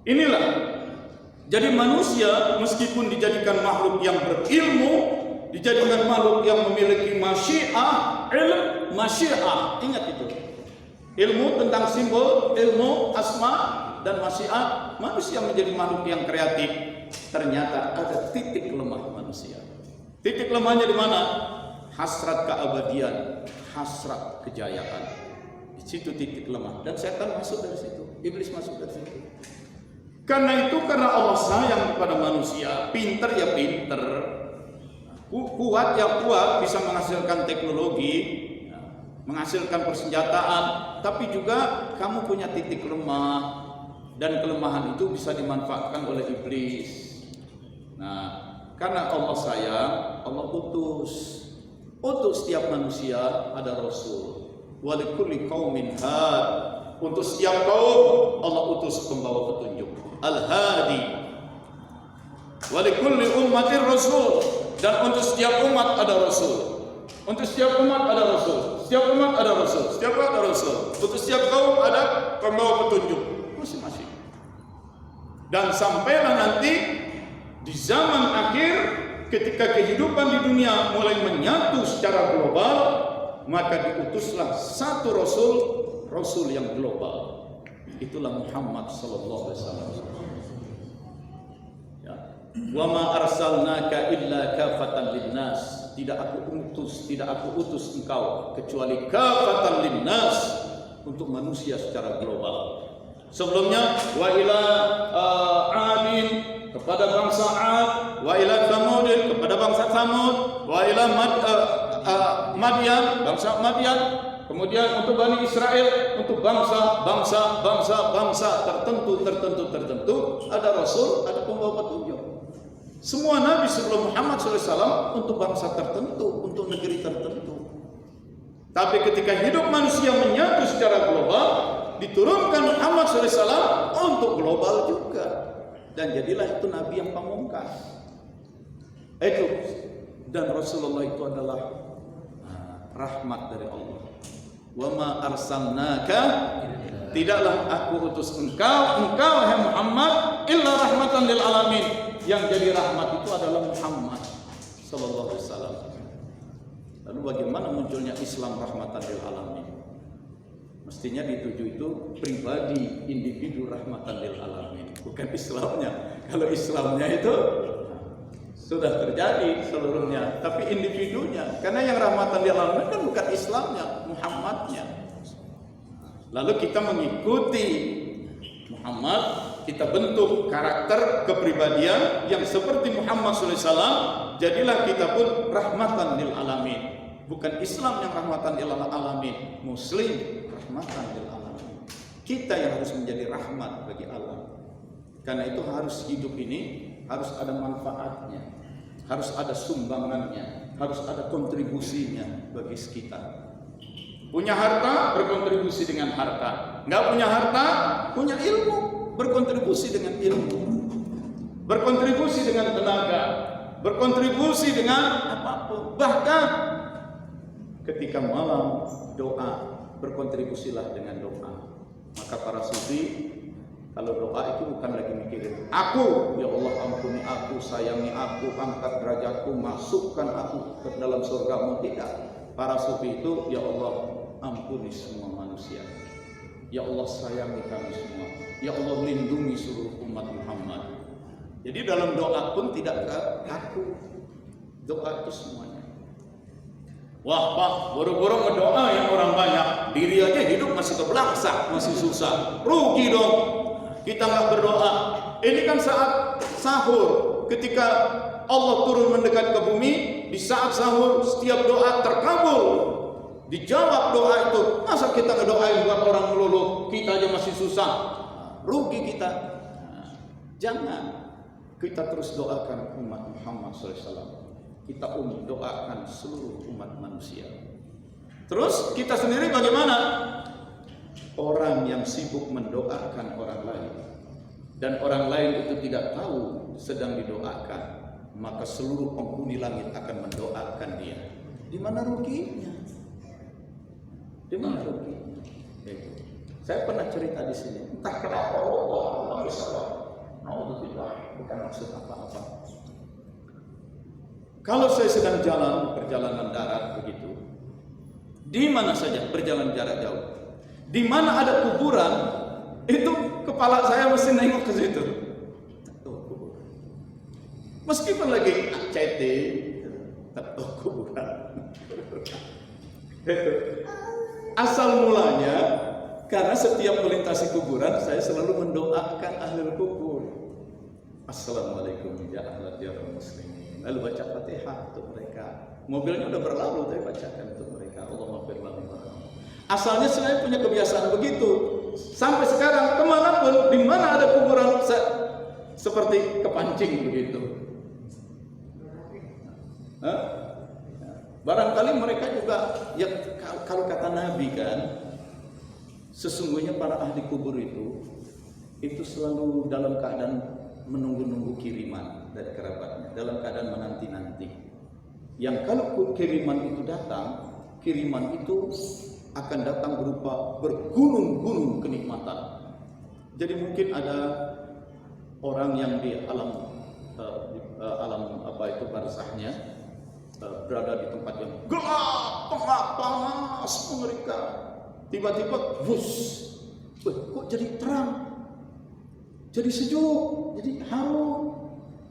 [SPEAKER 1] Inilah, jadi manusia meskipun dijadikan makhluk yang berilmu, dijadikan makhluk yang memiliki masyiah, masyiah, ingat itu. Ilmu tentang simbol, ilmu asma dan masyiah, manusia menjadi makhluk yang kreatif. Ternyata ada titik lemah manusia. Titik lemahnya di mana? Hasrat keabadian, hasrat kejayaan. Di situ titik lemah, dan setan masuk dari situ, iblis masuk dari situ. Karena Allah sayang kepada manusia, pinter ya pinter, kuat ya kuat, bisa menghasilkan teknologi, menghasilkan persenjataan, tapi juga kamu punya titik lemah, dan kelemahan itu bisa dimanfaatkan oleh iblis. Nah, karena Allah sayang, Allah utus setiap manusia ada rasul. Walikulli qaumin had, untuk setiap kaum Allah utus pembawa petunjuk, al-hadi. Walikulli ummatir rasul, dan untuk setiap umat ada rasul. Untuk setiap umat ada rasul, setiap umat ada rasul, setiap umat ada rasul. Untuk setiap kaum ada pembawa petunjuk masing-masing. Dan sampailah nanti di zaman akhir, ketika kehidupan di dunia mulai menyatu secara global, maka diutuslah satu rasul yang global. Itulah Muhammad sallallahu alaihi wasallam. Ya. Wa ma arsalnaka illa kafatan linnas. Tidak aku utus engkau kecuali kafatan linnas, untuk manusia secara global. Sebelumnya wa ila adin, kepada bangsa Ad, wa ila Thamudin, kepada bangsa Thamud, wa ila Madian, bangsa Madian. Kemudian untuk Bani Israel, untuk bangsa tertentu ada rasul, ada pembawa petunjuk. Semua nabi sebelum Muhammad SAW untuk bangsa tertentu, untuk negeri tertentu. Tapi ketika hidup manusia menyatu secara global, diturunkan Muhammad SAW untuk global juga. Dan jadilah itu nabi yang pamungkas. Itu, dan Rasulullah itu adalah rahmat dari Allah. Wa ma arsalnaka, tidaklah aku utus engkau hai Muhammad, illa rahmatan lil alamin. Yang jadi rahmat itu adalah Muhammad sallallahu alaihi wasallam. Lalu bagaimana munculnya Islam rahmatan lil alamin? Mestinya dituju itu pribadi, individu rahmatan lil alamin, bukan Islamnya. Kalau Islamnya itu sudah terjadi seluruhnya, tapi individunya. Karena yang rahmatan lil alamin kan bukan Islamnya, Muhammadnya. Lalu kita mengikuti Muhammad, kita bentuk karakter kepribadian yang seperti Muhammad SAW. Jadilah kita pun rahmatan lil alamin, bukan Islam yang rahmatan lil alamin, Muslim rahmatan lil alamin. Kita yang harus menjadi rahmat bagi alam. Karena itu harus hidup ini harus ada manfaatnya, harus ada sumbangannya, harus ada kontribusinya bagi sekitar. Punya harta, berkontribusi dengan harta. Nggak punya harta, punya ilmu, berkontribusi dengan ilmu. Berkontribusi dengan tenaga, berkontribusi dengan apapun. Bahkan ketika malam doa, berkontribusilah dengan doa. Maka para sufi, kalau doa itu bukan lagi mikirin aku, ya Allah ampuni aku, sayangi aku, angkat derajatku, masukkan aku ke dalam surgamu. Tidak. Para sufi itu, ya Allah ampuni semua manusia, ya Allah sayangi kami semua, ya Allah lindungi seluruh umat Muhammad. Jadi dalam doa pun tidak ke aku, doa itu semuanya. Wah Pak, boro-boro berdoa yang orang banyak, diri aja hidup masih kebelaksak, masih susah, rugi dong kita nggak berdoa. Ini kan saat sahur, ketika Allah turun mendekat ke bumi, di saat sahur setiap doa terkabul, dijawab doa itu. Masa kita ngedoain buat orang melulu, kita aja masih susah, rugi kita. Jangan, kita terus doakan umat Muhammad SAW. Kita doakan seluruh umat manusia. Terus kita sendiri bagaimana? Orang yang sibuk mendoakan orang lain dan orang lain itu tidak tahu sedang didoakan, maka seluruh penghuni langit akan mendoakan dia. Di mana ruginya? Di mana ruginya? Saya pernah cerita di sini. Entah kenapa Allah bukan maksud apa-apa. Kalau saya sedang jalan perjalanan darat begitu, di mana saja berjalan jarak jauh, di mana ada kuburan, itu kepala saya mesti nengok ke situ. Meskipun lagi chatting, kuburan. Asal mulanya, karena setiap melintasi kuburan, saya selalu mendoakan ahli kubur. Assalamualaikum ya ahli darul muslimin. Lalu baca Fatihah untuk mereka. Mobilnya udah berlalu, tapi bacakan untuk mereka. Allahumma fir lahum warhamhum. Asalnya saya punya kebiasaan begitu. Sampai sekarang kemanapun, di mana ada kuburan, seperti kepancing begitu. Barangkali mereka juga, ya kalau kata Nabi kan, sesungguhnya para ahli kubur itu selalu dalam keadaan menunggu-nunggu kiriman dari kerabatnya, dalam keadaan menanti-nanti. Yang kalau kiriman itu datang, kiriman itu akan datang berupa bergunung-gunung kenikmatan. Jadi mungkin ada orang yang di alam barzahnya, berada di tempat yang gelap, panas, mengerikan. Tiba-tiba, bus, kok jadi terang? Jadi sejuk, jadi harum.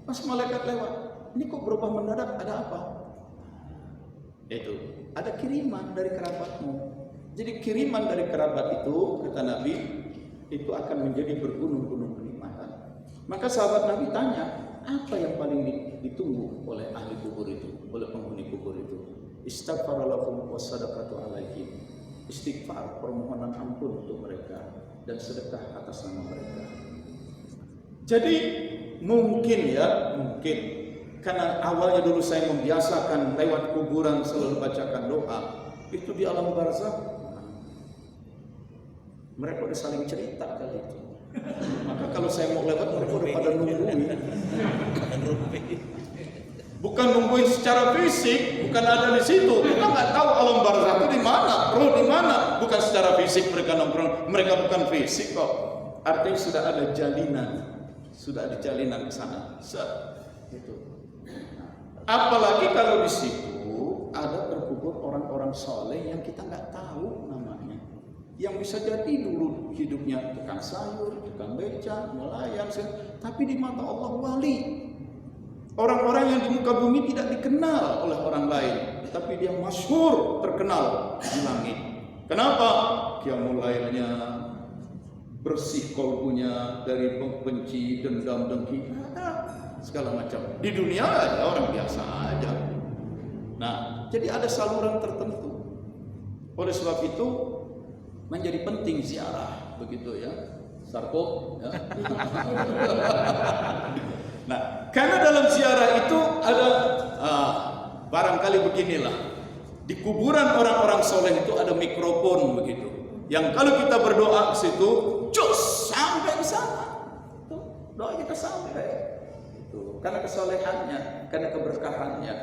[SPEAKER 1] Pas malaikat lewat, ini kok berubah mendadak, ada apa? Itu, ada kiriman dari kerabatmu. Jadi kiriman dari kerabat itu, kata Nabi, itu akan menjadi bergunung-gunung kenikmatan. Maka sahabat Nabi tanya, apa yang paling ditunggu oleh ahli kubur itu, oleh penghuni kubur itu? Istighfar lahum wa sadaqatu alaihim. Istighfar, permohonan ampun untuk mereka, dan sedekah atas nama mereka. Jadi mungkin karena awalnya dulu saya membiasakan lewat kuburan selalu bacakan doa, itu di alam barzakh mereka udah saling cerita kali itu. Maka kalau saya mau lewat mereka udah pada nungguin. Bukan nungguin secara fisik, bukan ada di situ. Kita nggak tahu alam barzakh itu di mana, roh di mana. Bukan secara fisik mereka nongkrong, mereka bukan fisik kok. Artinya sudah ada jalinan ke sana. Gitu. Apalagi kalau di situ ada terkubur orang-orang soleh yang kita nggak tahu namanya, yang bisa jadi dulu hidupnya tukang sayur, tukang beca, nelayan, tapi di mata Allah wali. Orang-orang yang di muka bumi tidak dikenal oleh orang lain, tapi dia masyhur, terkenal di langit. Kenapa? Qiyamul lailnya, bersih kolbunya dari benci, dendam, dengki, segala macam. Di dunia ada orang biasa aja. Nah, jadi ada saluran tertentu. Oleh sebab itu, menjadi penting ziarah, begitu ya, Sarko. Ya. Nah, karena dalam ziarah itu ada barangkali beginilah, di kuburan orang-orang soleh itu ada mikrofon begitu, yang kalau kita berdoa ke situ, cus sampai di sana, doa kita sampai, itu karena kesolehannya, karena keberkahannya,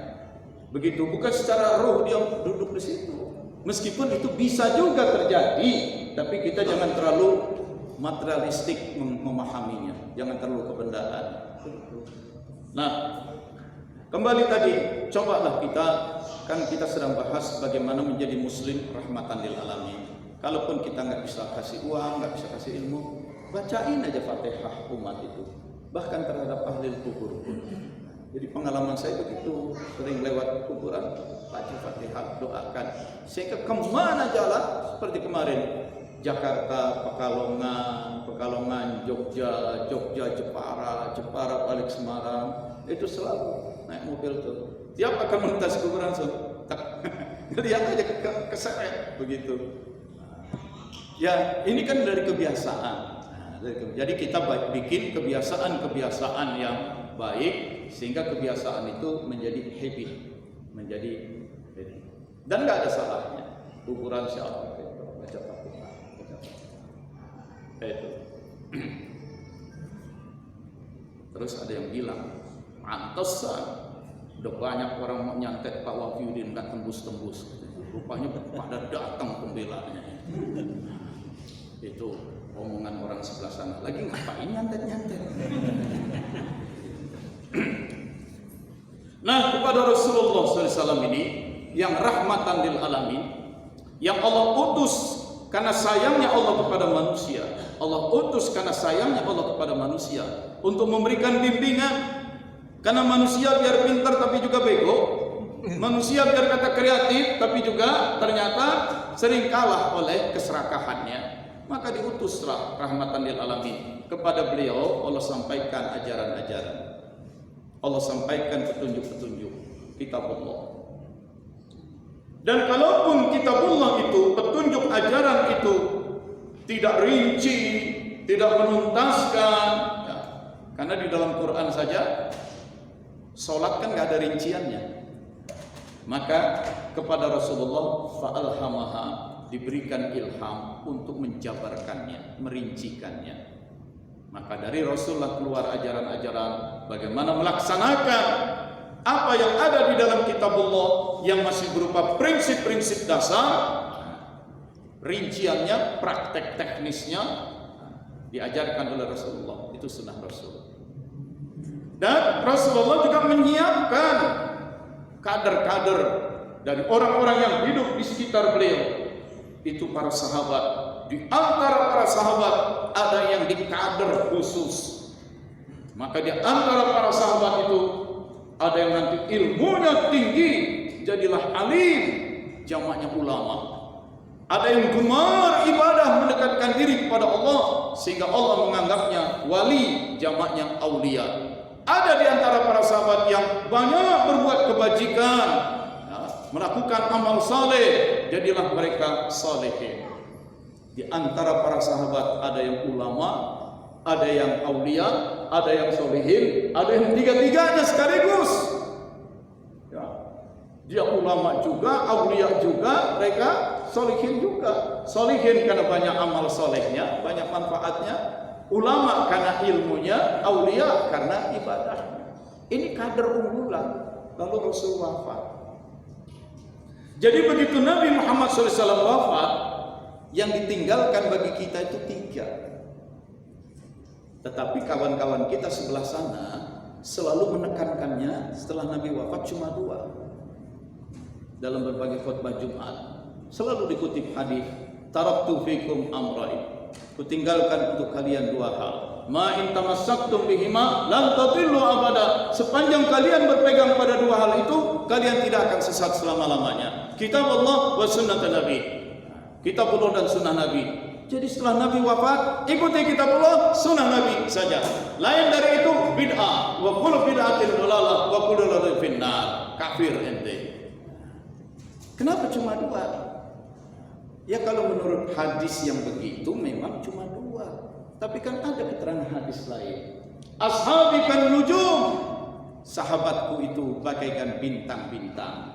[SPEAKER 1] begitu. Bukan secara roh dia duduk di situ, meskipun itu bisa juga terjadi, tapi kita jangan terlalu materialistik memahaminya, jangan terlalu kebendaan. Nah, kembali tadi, cobalah kita sedang bahas bagaimana menjadi muslim rahmatan lil alamin. Kalaupun kita nggak bisa kasih uang, nggak bisa kasih ilmu, bacain aja Fatihah umat itu, bahkan terhadap ahli kubur pun. Jadi pengalaman saya begitu, sering lewat kuburan, baca Fatihah, doakan, sehingga kemana jalan, seperti kemarin Jakarta, Pekalongan, Jogja, Jepara balik Semarang, itu selalu naik mobil tuh. Tiap akan melintasi kuburan lihat aja keseret begitu. Ya, ini kan dari kebiasaan. Jadi kita bikin kebiasaan yang baik sehingga kebiasaan itu menjadi habit, dan nggak ada salahnya. Kuburan siapa baca Fatihah. Itu. Terus ada yang bilang, pantesan udah banyak orang mau nyantet Pak Wahyudin nggak tembus-tembus. Rupanya pada datang pembelanya. Itu omongan orang sebelah sana. Lagi ngapain nyantet-nyantet? Nah, kepada Rasulullah SAW ini yang rahmatan lil alamin, yang Allah utus karena sayangnya Allah kepada manusia. Allah utus karena sayangnya Allah kepada manusia untuk memberikan bimbingan. Karena manusia biar pintar tapi juga bego, manusia biar kata kreatif tapi juga ternyata sering kalah oleh keserakahannya. Maka diutuslah rahmatan lil alamin. Kepada beliau Allah sampaikan ajaran-ajaran, Allah sampaikan petunjuk-petunjuk kitabullah. Dan kalaupun kitabullah itu, petunjuk ajaran itu tidak rinci, tidak menuntaskan ya, karena di dalam Quran saja sholat kan nggak ada rinciannya. Maka kepada Rasulullah fa'alhamaha, diberikan ilham untuk menjabarkannya, merincikannya. Maka dari Rasulullah keluar ajaran-ajaran bagaimana melaksanakan apa yang ada di dalam kitabullah yang masih berupa prinsip-prinsip dasar. Rinciannya, praktek teknisnya diajarkan oleh Rasulullah. Itu sunnah Rasul. Dan Rasulullah juga menyiapkan kader-kader dari orang-orang yang hidup di sekitar beliau. Itu para sahabat. Di antara para sahabat ada yang dikader khusus. Maka di antara para sahabat itu ada yang nanti ilmunya tinggi, jadilah alim, jamaknya ulama. Ada yang gemar ibadah, mendekatkan diri kepada Allah sehingga Allah menganggapnya wali, jamaknya aulia. Ada di antara para sahabat yang banyak berbuat kebajikan, ya, melakukan amal saleh, jadilah mereka salihin. Di antara para sahabat ada yang ulama, ada yang aulia, ada yang solihin, ada yang tiga-tiganya sekaligus. Ya. Dia ulama juga, aulia juga, mereka solihin juga. Solihin karena banyak amal solehnya, banyak manfaatnya. Ulama karena ilmunya, aulia karena ibadahnya. Ini kader unggulan. Lalu Rasul wafat. Jadi begitu Nabi Muhammad SAW wafat, yang ditinggalkan bagi kita itu 3. Tetapi kawan-kawan kita sebelah sana selalu menekankannya setelah Nabi wafat cuma 2. Dalam berbagai khutbah Jumat selalu dikutip hadis, taraktu fikum amrain, kutinggalkan untuk kalian 2 hal. Ma in tamassaktum bihima lan tadillu abada. Sepanjang kalian berpegang pada 2 hal itu, kalian tidak akan sesat selama-lamanya. Kitab Allah wa sunnah Nabi. Kitabullah dan sunnah Nabi. Jadi setelah Nabi wafat, ikuti kitabullah, sunnah Nabi saja. Lain dari itu bid'ah. Wa kullu bid'atin dhalalah wa kullu dhalalatin finnar. Kafir ente. Kenapa cuma 2? Ya kalau menurut hadis yang begitu memang cuma 2. Tapi kan ada keterangan hadis lain. Ashabi kan nujum. Sahabatku itu bagaikan bintang-bintang.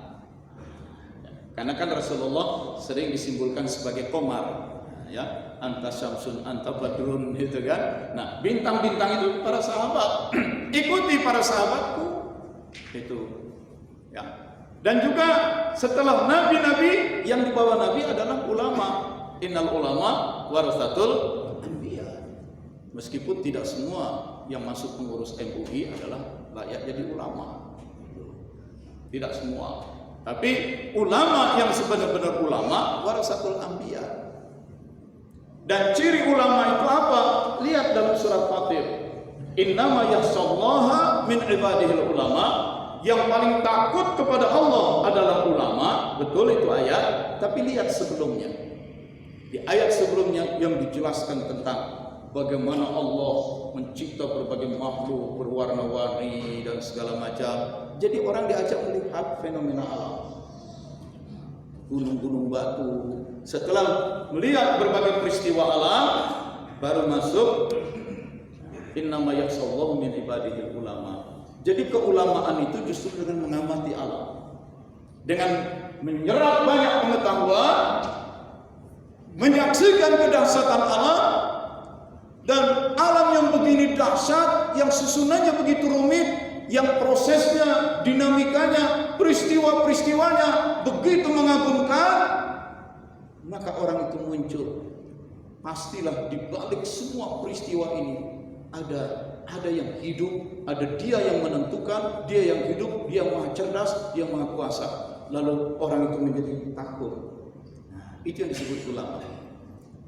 [SPEAKER 1] Karena kan Rasulullah sering disimbolkan sebagai qamar, ya, anta syamsun anta badrun, gitu kan. Nah, bintang-bintang itu para sahabat. Ikuti para sahabatku. Itu. Ya. Dan juga setelah nabi-nabi, yang dibawa nabi adalah ulama. Innal ulama warasatul anbiya. Meskipun tidak semua yang masuk pengurus MUI adalah layak jadi ulama. Tidak semua. Tapi ulama yang sebenar-benar ulama warasatul anbiya. Dan ciri ulama itu apa? Lihat dalam surat Fatir. Innama yakhshallaha min ibadihil ulama. Yang paling takut kepada Allah adalah ulama. Betul itu ayat. Tapi lihat sebelumnya. Di ayat sebelumnya yang dijelaskan tentang bagaimana Allah mencipta berbagai makhluk berwarna-warni dan segala macam. Jadi orang diajak melihat fenomena alam, gunung-gunung batu. Setelah melihat berbagai peristiwa alam, baru masuk innama yakhshallahu min ibadihil ulama. Jadi keulamaan itu justru dengan mengamati alam, dengan menyerap banyak pengetahuan, menyaksikan kedahsyatan alam. Dan alam yang begini dahsyat, yang susunannya begitu rumit, yang prosesnya, dinamikanya, peristiwa-peristiwanya begitu mengagumkan, maka orang itu muncul. Pastilah di balik semua peristiwa ini ada yang hidup, ada dia yang menentukan, dia yang hidup, dia yang maha cerdas, dia yang maha kuasa. Lalu orang itu menjadi takut. Nah, itu yang disebut ulama.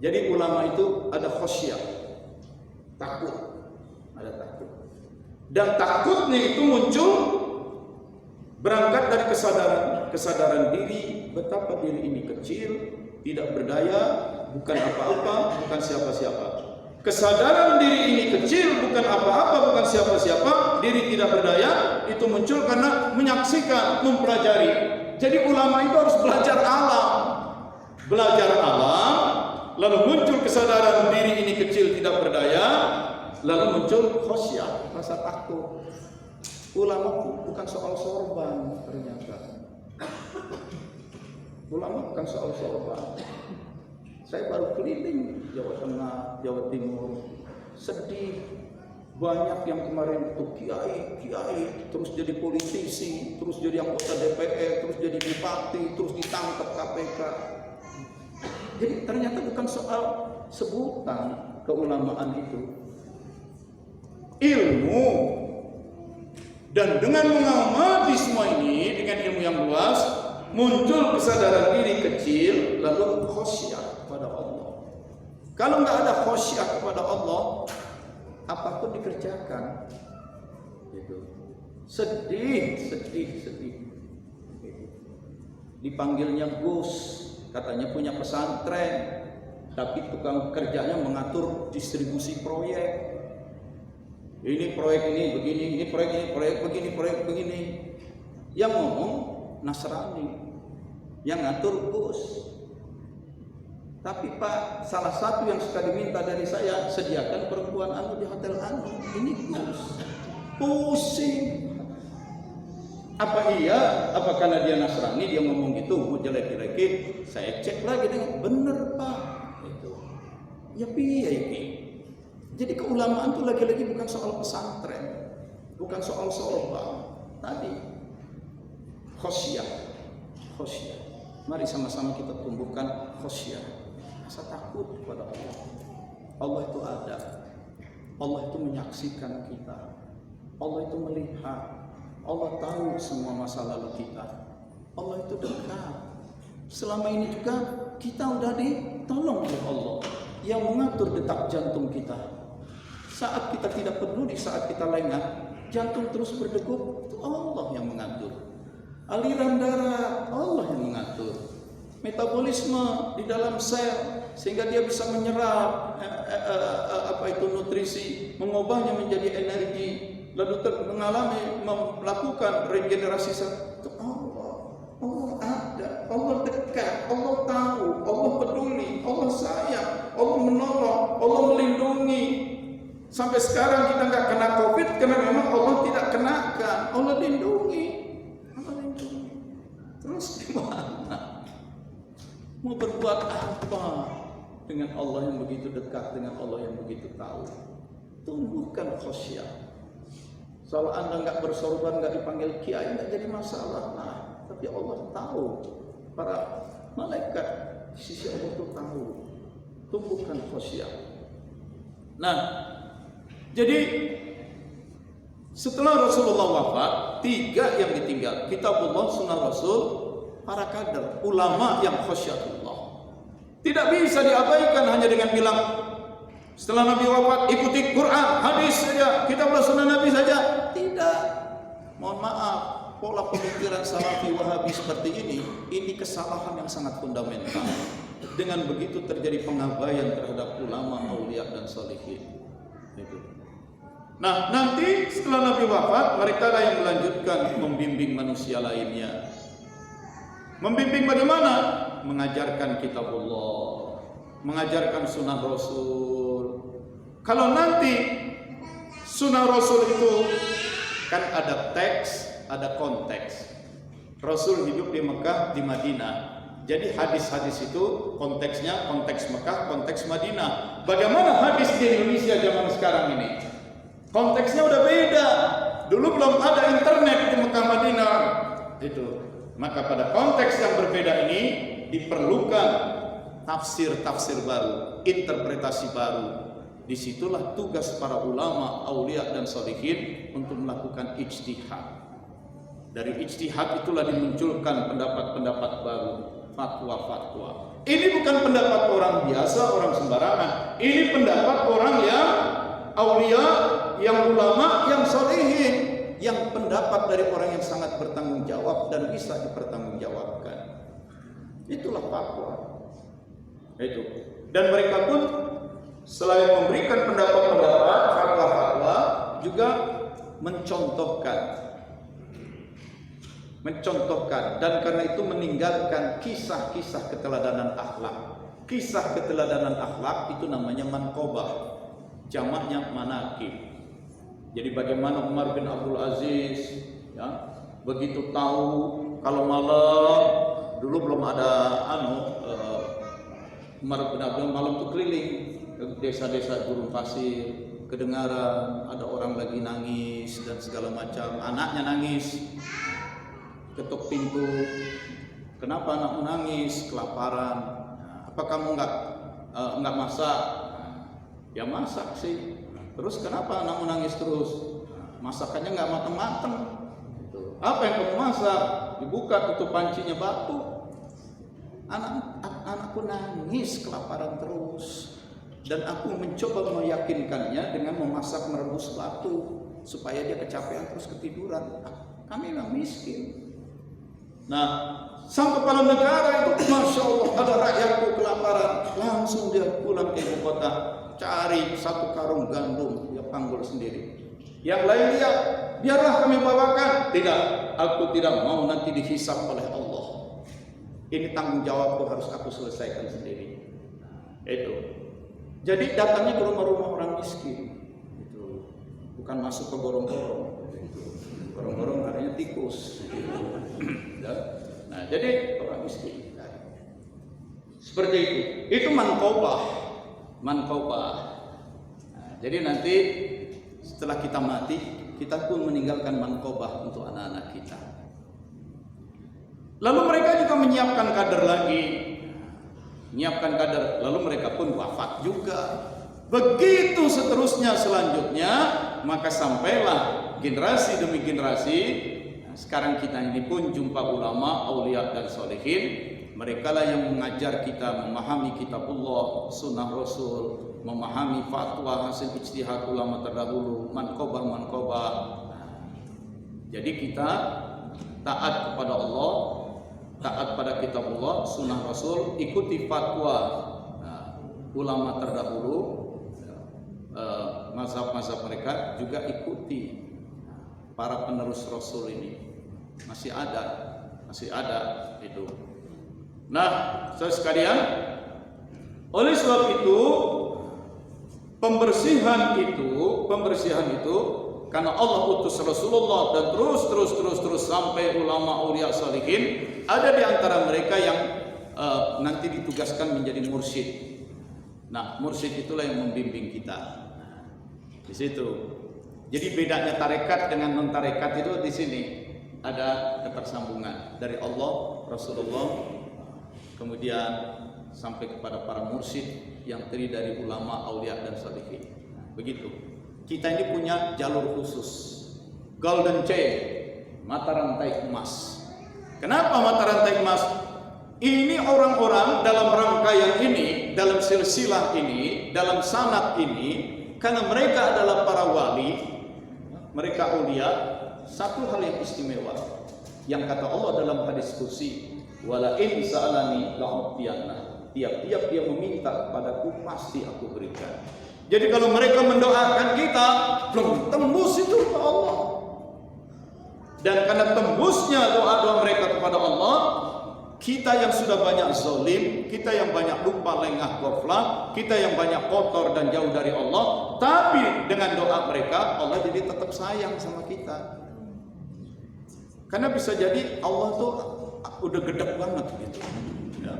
[SPEAKER 1] Jadi ulama itu ada khosyah, takut, ada takut. Dan takutnya itu muncul berangkat dari kesadaran diri, betapa diri ini kecil, tidak berdaya, bukan apa-apa, bukan siapa-siapa. Kesadaran diri ini kecil, bukan apa-apa, bukan siapa-siapa, diri tidak berdaya, itu muncul karena menyaksikan, mempelajari. Jadi ulama itu harus belajar alam. Belajar alam, lalu muncul kesadaran diri ini kecil, tidak berdaya, lalu muncul khosyah, rasa takut. Ulama bukan soal sorban ternyata. Ulama bukan soal sorban. Saya baru keliling Jawa Tengah, Jawa Timur, sedih. Banyak yang kemarin itu kiai, terus jadi politisi, terus jadi anggota DPR, terus jadi bupati, terus ditangkap KPK. Jadi ternyata bukan soal sebutan keulamaan itu. Ilmu. Dan dengan mengamati semua ini, dengan ilmu yang luas, muncul kesadaran diri kecil, lalu khosyah kepada Allah. Kalau nggak ada khosyah kepada Allah, apapun dikerjakan, gitu. Sedih. Dipanggilnya Gus, katanya punya pesantren, tapi tukang kerjanya mengatur distribusi proyek. Ini proyek ini begini, ini proyek begini. Yang ngomong Nasrani, yang ngatur Gus. Tapi Pak, salah satu yang suka diminta dari saya, sediakan perempuan anu di hotel anu. Ini Gus. Pusing. Apa iya? Apa karena dia Nasrani dia ngomong gitu, mau jelek-jelekin? Saya cek lagi dengan bener Pak. Itu. Ya piye iki? Jadi keulamaan itu lagi-lagi bukan soal pesantren, bukan soal sorban. Tadi khosyah. Mari sama-sama kita tumbuhkan khosyah, rasa takut kepada Allah. Allah itu ada, Allah itu menyaksikan kita, Allah itu melihat, Allah tahu semua masa lalu kita, Allah itu dekat. Selama ini juga kita udah ditolong oleh Allah yang mengatur detak jantung kita. Saat kita tidak peduli, saat kita lengah, jantung terus berdegup, itu Allah yang mengatur. Aliran darah, Allah yang mengatur. Metabolisme di dalam sel, sehingga dia bisa menyerap nutrisi, mengubahnya menjadi energi, lalu melakukan regenerasi sel. Itu Allah ada, Allah dekat, Allah tahu, Allah peduli. Sampai sekarang kita nggak kena COVID karena memang Allah tidak kenakan. Allah lindungi. Allah lindungi. Terus gimana? Mau berbuat apa dengan Allah yang begitu dekat, dengan Allah yang begitu tahu? Tumbuhkan khasyah. Soal Anda nggak bersorban, nggak dipanggil kiai, nggak jadi masalah. Nah, tapi Allah tahu. Para malaikat di sisi Allah itu tahu. Tumbuhkan khasyah. Nah, jadi setelah Rasulullah wafat, 3 yang ditinggal: kitabullah, sunnah Rasul, para kader, ulama yang khasyatullah. Tidak bisa diabaikan hanya dengan bilang setelah Nabi wafat ikuti Quran, hadis saja, kitabullah, sunnah Nabi saja. Tidak. Mohon maaf, pola pemikiran salafi wahabi seperti ini kesalahan yang sangat fundamental. Dengan begitu terjadi pengabaian terhadap ulama, aulia dan sholihin. Itu. Nah, nanti setelah Nabi wafat, mereka lah yang melanjutkan membimbing manusia lainnya. Membimbing bagaimana? Mengajarkan kitabullah, mengajarkan sunnah Rasul. Kalau nanti sunnah Rasul itu kan ada teks, ada konteks. Rasul hidup di Mekah, di Madinah. Jadi hadis-hadis itu konteksnya konteks Mekah, konteks Madinah. Bagaimana hadis di Indonesia zaman sekarang ini? Konteksnya udah beda. Dulu belum ada internet di Mekah, Madinah. Itu. Maka pada konteks yang berbeda ini diperlukan tafsir-tafsir baru, interpretasi baru. Disitulah tugas para ulama, aulia dan sholihin untuk melakukan ijtihad. Dari ijtihad itulah dimunculkan pendapat-pendapat baru, fatwa-fatwa. Ini bukan pendapat orang biasa, orang sembarangan. Ini pendapat orang yang aulia, yang ulama, yang sholihin, yang pendapat dari orang yang sangat bertanggung jawab dan bisa dipertanggungjawabkan. Itulah fatwa. Itu. Dan mereka pun selain memberikan pendapat-pendapat, fatwa-fatwa, juga mencontohkan, dan karena itu meninggalkan kisah-kisah keteladanan akhlak. Kisah keteladanan akhlak itu namanya manqobah, jamaknya manaqib. Jadi bagaimana Umar bin Abdul Aziz, ya, begitu tahu kalau malam, dulu belum ada Umar bin Abdul malam itu keliling ke desa-desa gurun pasir, kedengaran ada orang lagi nangis dan segala macam, anaknya nangis. Ketuk pintu, kenapa anakmu nangis? Kelaparan. Apa kamu nggak masak? Ya masak sih. Terus kenapa anakmu nangis terus? Masakannya nggak mateng-mateng. Apa yang kamu masak? Dibuka tutup pancinya batu. Anakku nangis kelaparan terus. Dan aku mencoba meyakinkannya dengan memasak merebus batu supaya dia kecapean terus ketiduran. Kami memang miskin. Nah, sang kepala negara itu, masya Allah, ada rakyatku kelaparan, langsung dia pulang ke ibu kota, cari 1 karung gandum, dia panggul sendiri. Yang lain lihat, biarlah kami bawakan. Tidak, aku tidak mau nanti dihisab oleh Allah. Ini tanggung jawabku, harus aku selesaikan sendiri. Itu. Jadi datangnya ke rumah-rumah orang miskin. Itu. Bukan masuk ke gorong-gorong. Gorong-gorong artinya tikus. Nah, jadi orang miskin. Seperti itu. Itu manqobah. Nah, jadi nanti setelah kita mati, kita pun meninggalkan manqobah untuk anak-anak kita. Lalu mereka juga menyiapkan kader lagi. Lalu mereka pun wafat juga. Begitu seterusnya selanjutnya, maka sampailah generasi demi generasi. Sekarang kita ini pun jumpa ulama, aulia dan sholihin. Mereka lah yang mengajar kita memahami kitabullah, sunnah Rasul, memahami fatwa hasil ijtihad ulama terdahulu, manqobah. Jadi kita taat kepada Allah, taat pada kitabullah, sunnah Rasul, ikuti fatwa ulama terdahulu, mazhab-mazhab mereka, juga ikuti para penerus Rasul ini. Masih ada itu. Nah, saudara sekalian, oleh sebab itu pembersihan itu karena Allah utus Rasulullah dan terus sampai ulama aulia salihin, ada di antara mereka yang nanti ditugaskan menjadi mursyid. Nah, mursyid itulah yang membimbing kita. Di situ. Jadi bedanya tarekat dengan non tarekat itu di sini ada ketersambungan dari Allah, Rasulullah, kemudian sampai kepada para mursyid yang terdiri dari ulama, aulia dan salihin. Begitu. Kita ini punya jalur khusus, golden chain, mata rantai emas. Kenapa mata rantai emas? Ini orang-orang dalam rangkaian ini, dalam silsilah ini, dalam sanad ini, karena mereka adalah para wali, mereka aulia. Satu hal yang istimewa yang kata Allah dalam hadis qudsi, wala in sa'alani la'utiyanna. Tiap-tiap dia meminta kepadaku pasti aku berikan. Jadi kalau mereka mendoakan kita, belum tembus itu ke Allah. Dan karena tembusnya doa-doa mereka kepada Allah, kita yang sudah banyak zalim, kita yang banyak lupa, lengah, ghaflah, kita yang banyak kotor dan jauh dari Allah, tapi dengan doa mereka Allah jadi tetap sayang sama kita. Karena bisa jadi Allah tuh udah gedek banget gitu. Ya.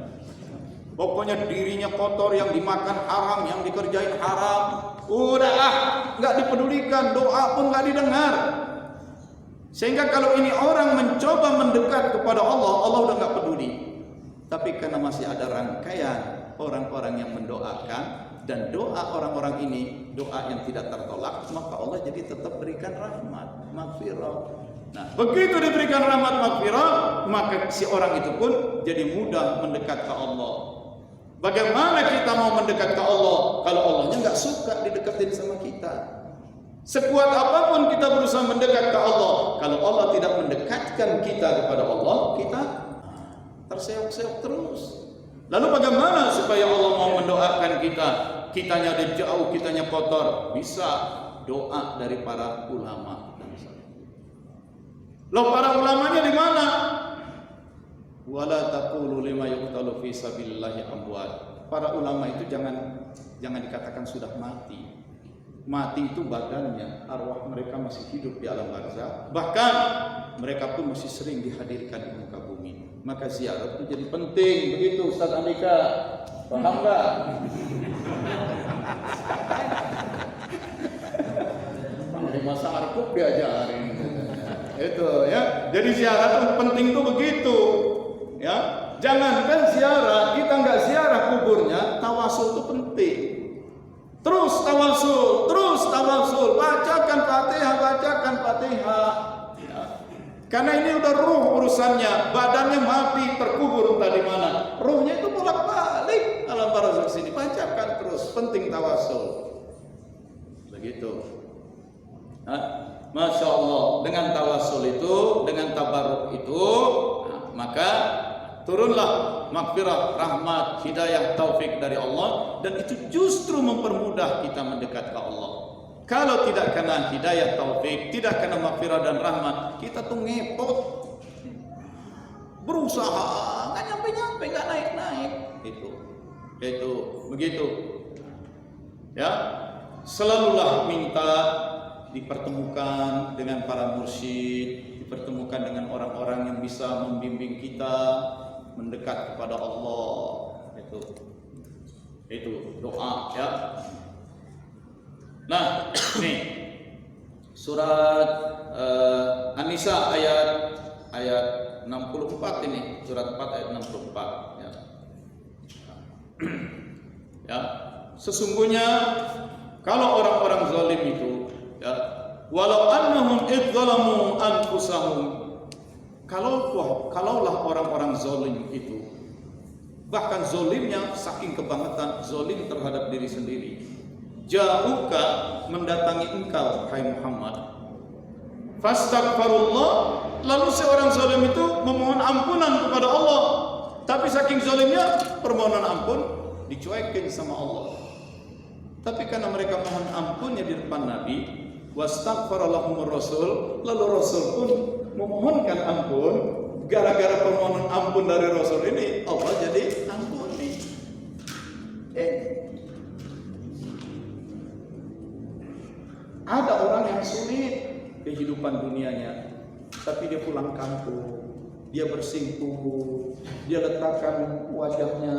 [SPEAKER 1] Pokoknya dirinya kotor, yang dimakan haram, yang dikerjain haram, udah nggak dipedulikan, doa pun nggak didengar. Sehingga kalau ini orang mencoba mendekat kepada Allah, Allah udah nggak peduli. Tapi karena masih ada rangkaian orang-orang yang mendoakan, dan doa orang-orang ini doa yang tidak tertolak, maka Allah jadi tetap berikan rahmat, maghfirah. Nah, begitu diberikan rahmat, maghfirah, maka si orang itu pun jadi mudah mendekat ke Allah. Bagaimana kita mau mendekat ke Allah kalau Allahnya nggak suka didekatin sama kita? Sekuat apapun kita berusaha mendekat ke Allah, kalau Allah tidak mendekatkan kita kepada Allah, kita terseok-seok terus. Lalu bagaimana supaya Allah mau mendoakan kita? Kitanya ada jauh, kitanya kotor. Bisa doa dari para ulama. Loh, para ulamanya di mana? Wala taqulu lima yuqtalu fi sabilillahi amwat. Para ulama itu jangan dikatakan sudah mati. Mati itu badannya, arwah mereka masih hidup di alam barzakh. Bahkan mereka pun masih sering dihadirkan di muka bumi. Maka ziarah itu jadi penting. Begitu Ustaz Andika. Paham enggak? Di masa Arkub diajarin. Itu ya. Jadi ziarah itu penting tuh begitu. Ya, jangankan ziarah, kita nggak ziarah kuburnya, tawasul itu penting. Terus tawasul, bacakan Fatihah. Ya. Karena ini udah ruh urusannya, badannya mati terkubur entah di mana. Ruhnya itu bolak-balik alam barzakh sini, bacakan terus, penting tawasul. Begitu. Masya Allah, dengan tawasul itu, dengan tabarruk itu, maka turunlah maghfirah, rahmat, hidayah, taufik dari Allah, dan itu justru mempermudah kita mendekat ke Allah. Kalau tidak kena hidayah, taufik, tidak kena maghfirah dan rahmat, kita tuh ngepot, berusaha nggak nyampe, nggak naik. Itu begitu. Ya, selalulah minta dipertemukan dengan para mursyid, dipertemukan dengan orang-orang yang bisa membimbing kita mendekat kepada Allah. Itu doa ya. Nah, ini surat An-Nisa ayat 64 ini, surat 4 ayat 64 ya. Ya, sesungguhnya kalau orang-orang zalim itu ya, walau annahum idzalamu anfusahum, kalaulah orang-orang zalim itu bahkan zalimnya saking kebangetan, zalim terhadap diri sendiri, ja'uka, mendatangi engkau hai Muhammad, fastaghfirullah, lalu seorang zalim itu memohon ampunan kepada Allah, tapi saking zalimnya permohonan ampun dicuekin sama Allah. Tapi karena mereka mohon ampunnya di depan Nabi, wastaghfara lahumur rasul, lalu Rasul pun memohonkan ampun. Gara-gara permohonan ampun dari Rasul ini, Allah jadi ampuni. kehidupan dunianya, tapi dia pulang kampung, dia bersimpuh, dia letakkan wajahnya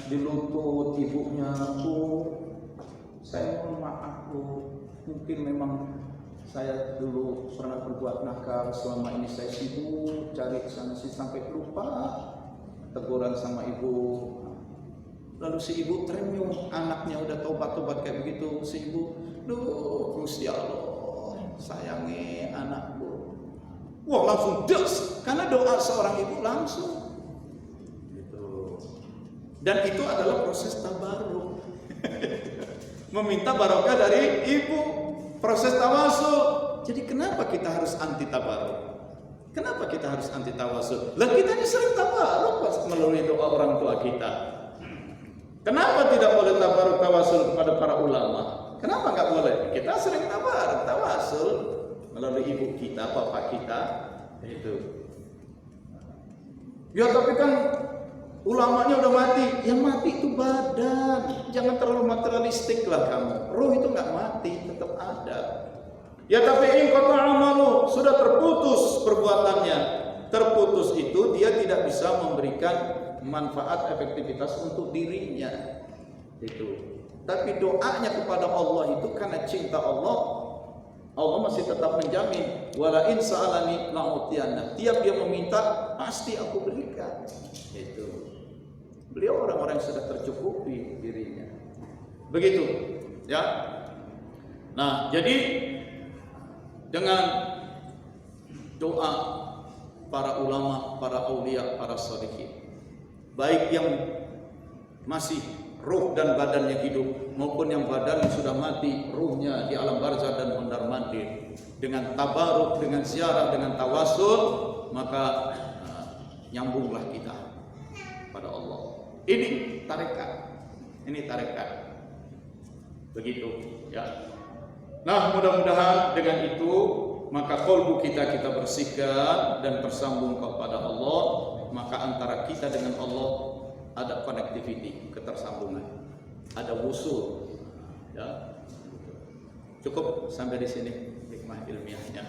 [SPEAKER 1] di lutut ibunya. Bu, saya mohon maaf Bu, mungkin memang saya dulu pernah berbuat nakal, selama ini saya sibuk cari sana sini sampai lupa teguran sama ibu. Lalu si ibu terenyuh, anaknya udah tobat-tobat kayak begitu. Si ibu, duh Gusti Allah, sayangi anakku. Wah, langsung des, karena doa seorang ibu langsung. Gitu. Dan itu adalah proses tabarruk. Meminta barokah dari ibu, proses tawasul. Jadi kenapa kita harus anti tabarruk? Kenapa kita harus anti tawasul? Lah kita ini sering tabarruk melalui doa orang tua kita. Kenapa tidak boleh tabarruk tawasul kepada para ulama? Kenapa nggak boleh? Kita sering tabarruk tawasul melalui ibu kita, bapak kita, itu. Ya tapi kan ulamanya udah mati. Yang mati itu badan. Jangan terlalu materialistik lah kamu. Ruh itu nggak mati, tetap ada. Ya tapi in qata amalu, sudah terputus perbuatannya. Terputus itu dia tidak bisa memberikan manfaat efektivitas untuk dirinya. Itu. Tapi doanya kepada Allah itu karena cinta Allah, Allah masih tetap menjamin. Wala in sa'alani la'utiyanna. Tiap dia meminta, pasti aku berikan. Itu. Beliau orang-orang yang sudah tercukupi dirinya. Begitu, ya. Nah, jadi dengan doa para ulama, para aulia, para sholihin, baik yang masih ruh dan badannya hidup maupun yang badannya sudah mati, ruhnya di alam barzah dan mondar mandir, dengan tabaruk, dengan ziarah, dengan tawasul, maka nyambunglah kita pada Allah. Ini tarekat, begitu, ya. Nah, mudah-mudahan dengan itu maka kalbu kita bersihkan dan tersambung kepada Allah, maka antara kita dengan Allah ada connectivity, ketersambungan, ada wusul, ya. Cukup sampai di sini hikmah ilmiahnya.